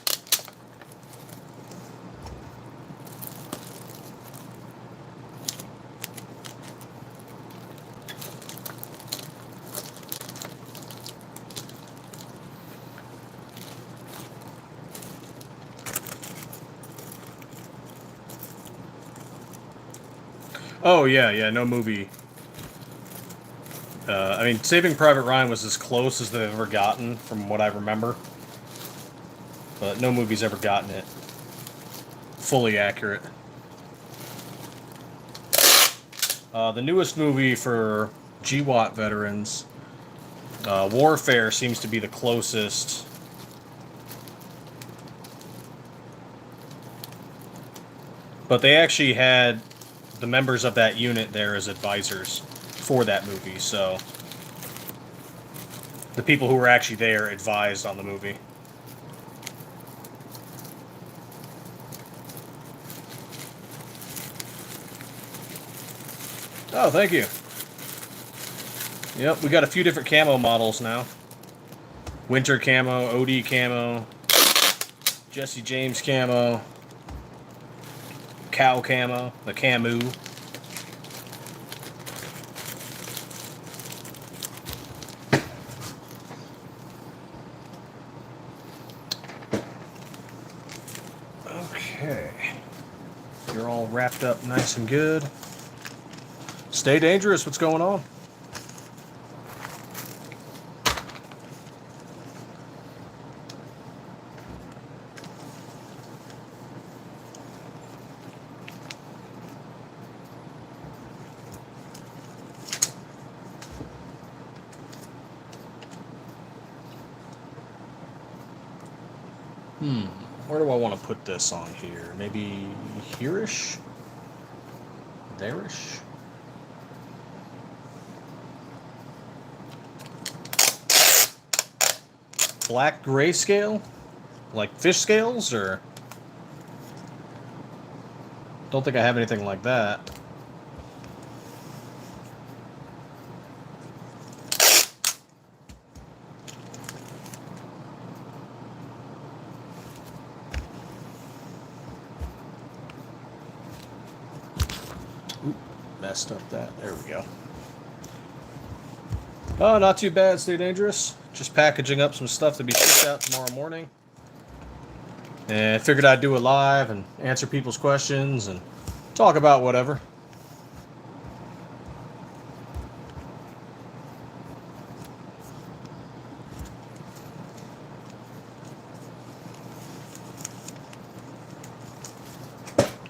Oh yeah, no movie. I mean, Saving Private Ryan was as close as they've ever gotten, from what I remember. But no movie's ever gotten it fully accurate. The newest movie for GWAT veterans, Warfare, seems to be the closest. But they actually had the members of that unit there as advisors for that movie, so the people who were actually there advised on the movie. Oh, thank you. Yep, we got a few different camo models now. Winter camo, OD camo, Jesse James camo, cow camo, the Camu. Okay. You're all wrapped up nice and good. Stay dangerous. What's going on? Where do I want to put this on here? Maybe here-ish? There-ish? Black grayscale? Like fish scales, or? Don't think I have anything like that. Oop, messed up that. There we go. Oh, not too bad. Stay dangerous. Just packaging up some stuff to be shipped out tomorrow morning. And I figured I'd do it live and answer people's questions and talk about whatever.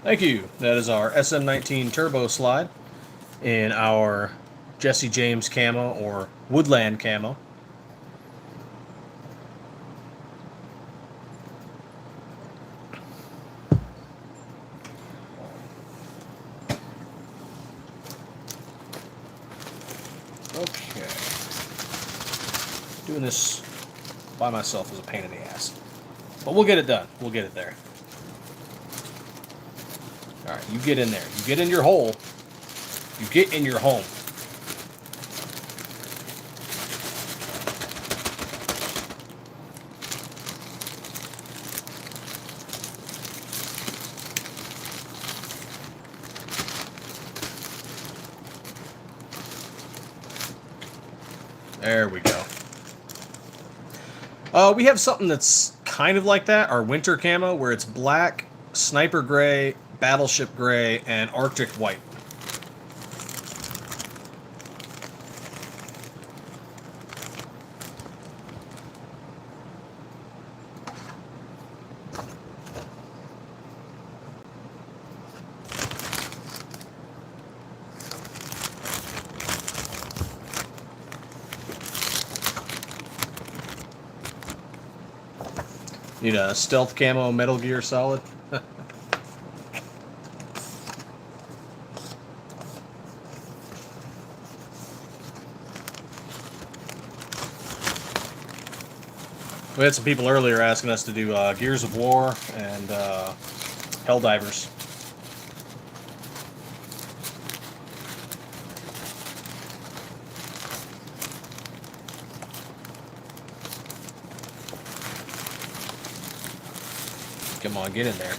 Thank you. That is our SM19 Turbo Slide in our Jesse James camo, or Woodland camo. Okay. Doing this by myself is a pain in the ass. But we'll get it done. We'll get it there. Alright, you get in there. You get in your hole. You get in your home. There we go. We have something that's kind of like that, our winter camo, where it's black, sniper gray, battleship gray, and Arctic white. Need a stealth camo Metal Gear Solid. We had some people earlier asking us to do Gears of War and Helldivers. Come on, get in there.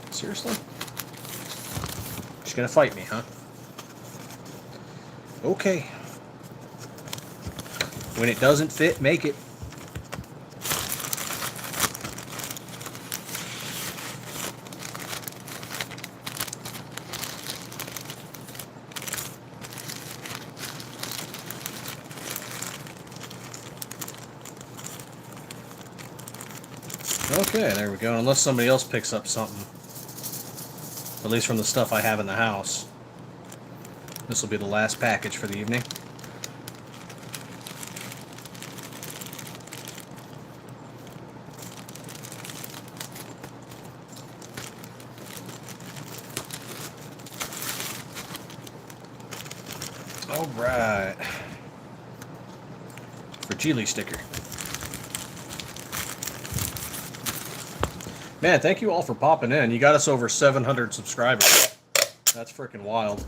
Seriously? She's gonna fight me, huh? Okay. When it doesn't fit, make it. Okay, there we go. Unless somebody else picks up something. At least from the stuff I have in the house. This will be the last package for the evening. Alright. Fragile sticker. Man, thank you all for popping in. You got us over 700 subscribers. That's freaking wild.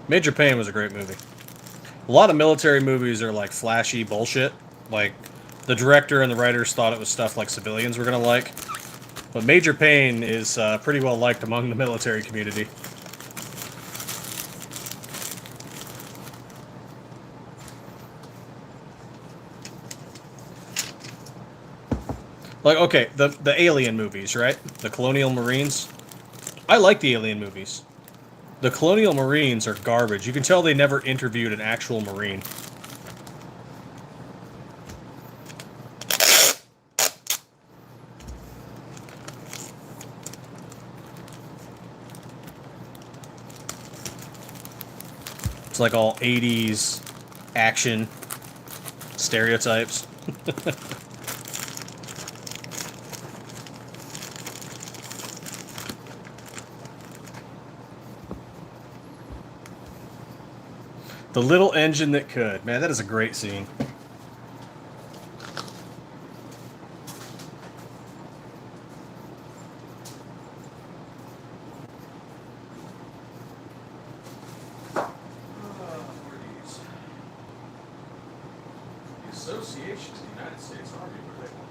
Major Payne was a great movie. A lot of military movies are like flashy bullshit. Like, the director and the writers thought it was stuff like civilians were gonna like. But Major Payne is pretty well liked among the military community. Like, okay, the Alien movies, right? The Colonial Marines. I like the Alien movies. The Colonial Marines are garbage. You can tell they never interviewed an actual Marine. It's like all 80s action stereotypes. The little engine that could. Man, that is a great scene. Association of the United States Army, where they want.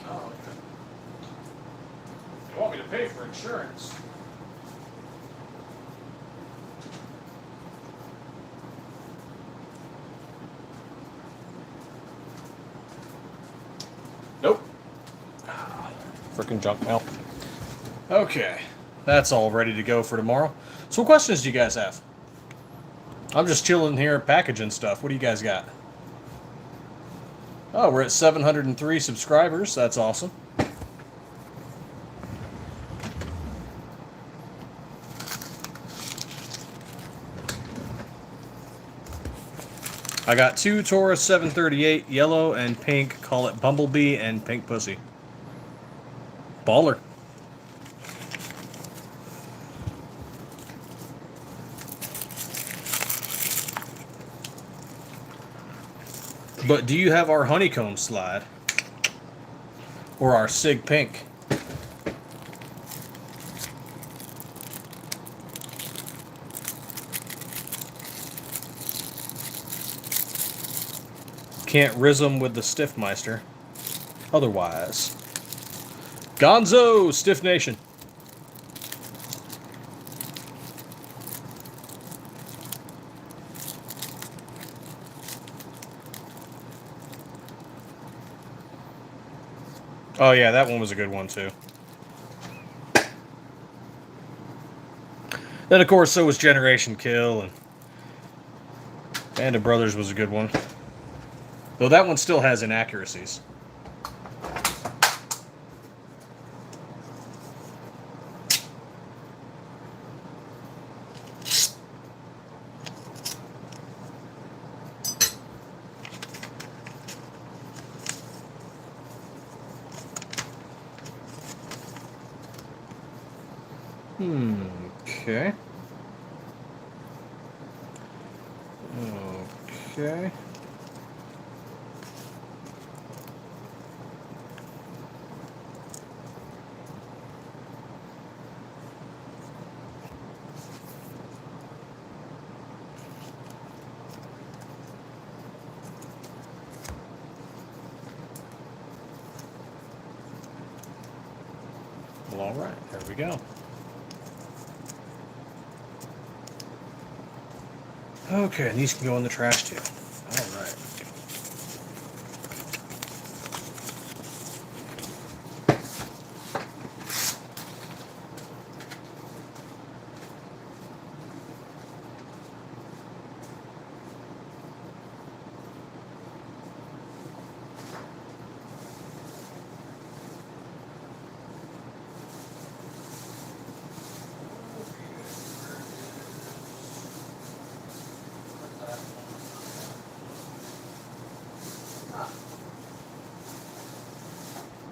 Oh, okay. You want me to pay for insurance? Nope. Frickin' junk mail. Okay. That's all ready to go for tomorrow. So what questions do you guys have? I'm just chilling here packaging stuff. What do you guys got? Oh, we're at 703 subscribers. That's awesome. I got two Taurus 738, yellow and pink. Call it Bumblebee and Pink Pussy. Baller. But do you have our honeycomb slide? Or our Sig Pink? Can't riz 'em with the Stiffmeister. Otherwise. Gonzo, Stiff Nation. Oh yeah, that one was a good one too. Then of course so was Generation Kill, and Band of Brothers was a good one. Though that one still has inaccuracies. Okay. Okay. Well, all right, there we go. Okay, and these can go in the trash too. All right.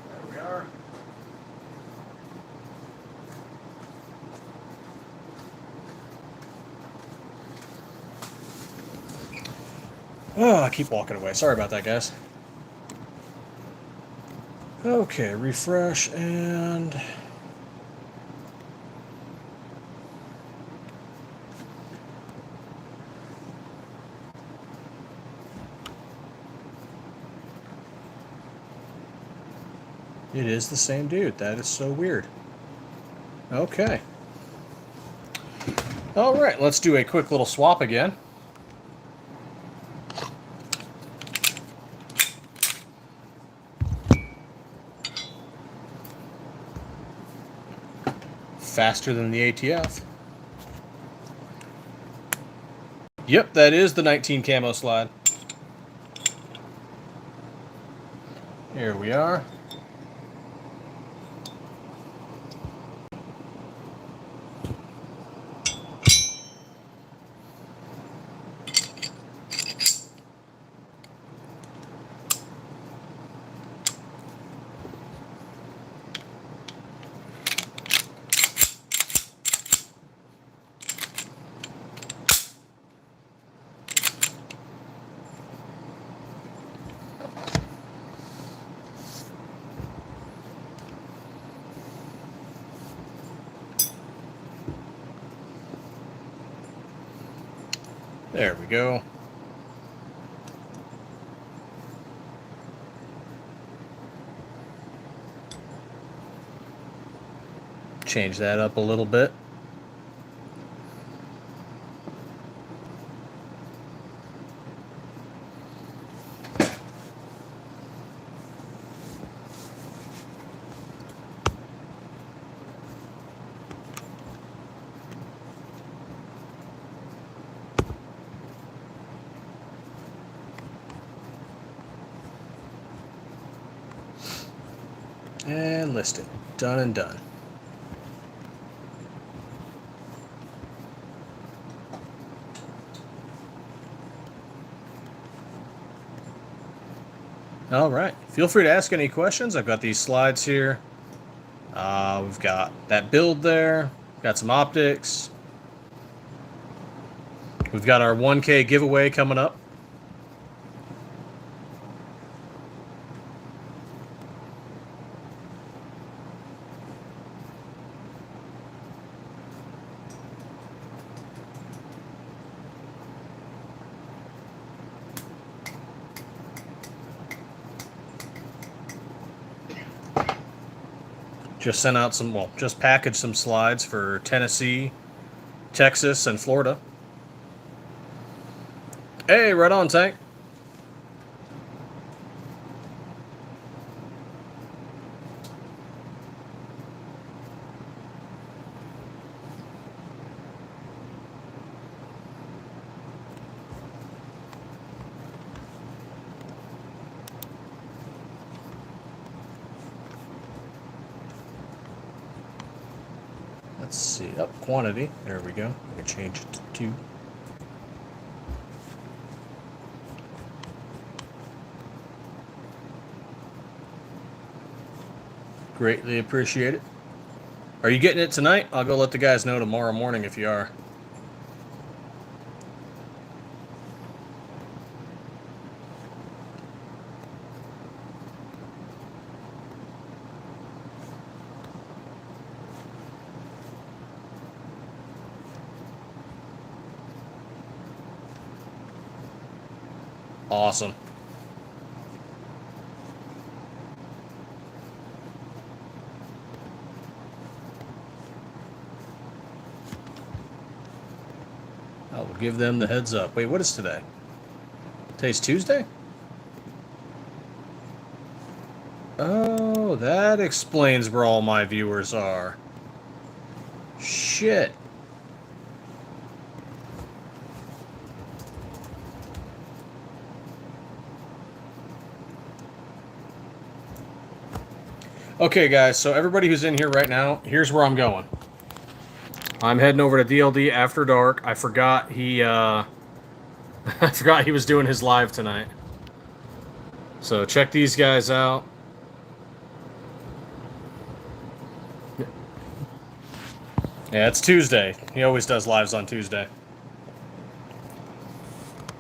There we are. Oh, I keep walking away. Sorry about that, guys. Okay, refresh and... It is the same dude. That is so weird. Okay. All right, let's do a quick little swap again. Faster than the ATF. Yep, that is the 19 camo slide. Here we are. There we go. Change that up a little bit. And list it. Done and done. All right. Feel free to ask any questions. I've got these slides here. We've got that build there. Got some optics. We've got our 1K giveaway coming up. Just sent out some, well, just packaged some slides for Tennessee, Texas, and Florida. Hey, right on, Tank. see. Up quantity. There we go. I can change it to 2. Greatly appreciate it. Are you getting it tonight? I'll go let the guys know tomorrow morning if you are. Awesome. I will give them the heads up. Wait, what is today? Today's Tuesday? Oh, that explains where all my viewers are. Shit. Okay, guys, so everybody who's in here right now, here's where I'm going. I'm heading over to DLD after dark. I forgot he I forgot he was doing his live tonight. So check these guys out. Yeah, it's Tuesday. He always does lives on Tuesday.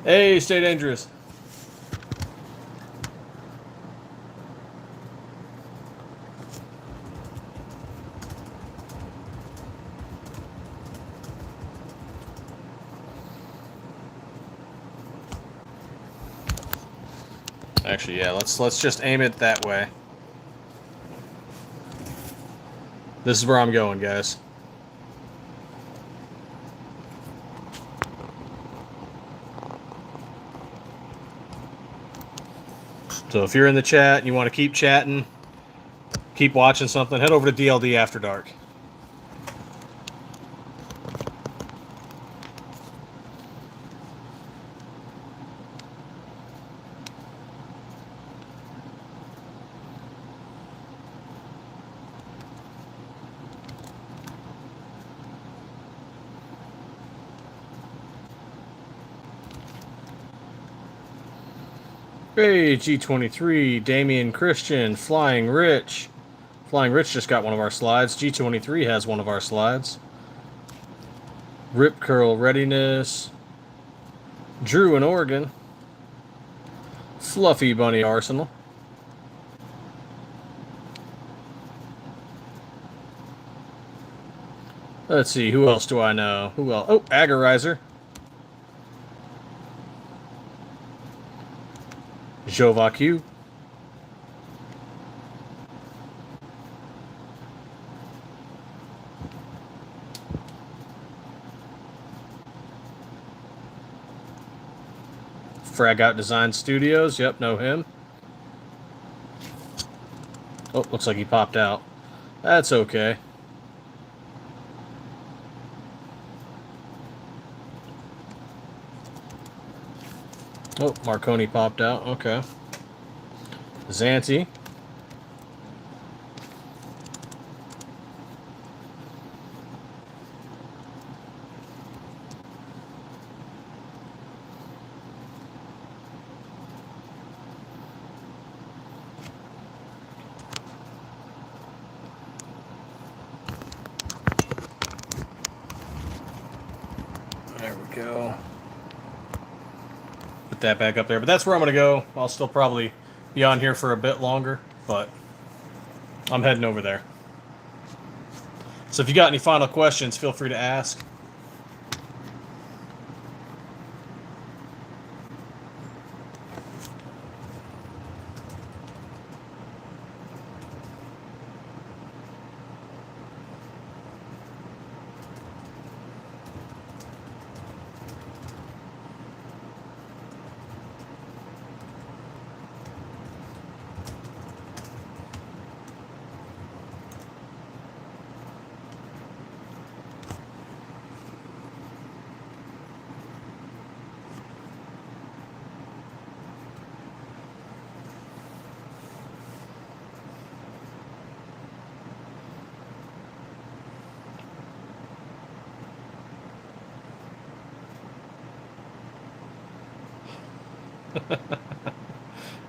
Hey, stay dangerous. Actually, yeah, let's just aim it that way. This is where I'm going, guys. So if you're in the chat and you want to keep chatting, keep watching something, head over to DLD After Dark. Hey, G23, Damian Christian, Flying Rich. Flying Rich just got one of our slides. G23 has one of our slides. Rip Curl Readiness. Drew in Oregon. Fluffy Bunny Arsenal. Let's see, who else do I know? Who else? Oh, Agorizer. Jovacu. Frag Out Design Studios. Yep, know him. Oh, looks like he popped out. That's okay. Oh, Marconi popped out. Okay. Zanti. There we go. Put that back up there. But that's where I'm going to go. I'll still probably be on here for a bit longer, but I'm heading over there. So if you got any final questions, feel free to ask.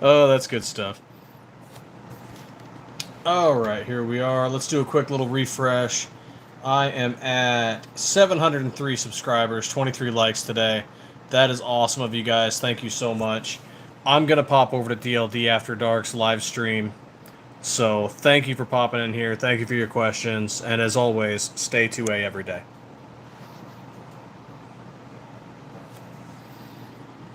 Oh, that's good stuff. All right, here we are. Let's do a quick little refresh. I am at 703 subscribers, 23 likes today. That is awesome of you guys. Thank you so much. I'm going to pop over to DLD After Dark's live stream. So thank you for popping in here. Thank you for your questions. And as always, stay 2A every day.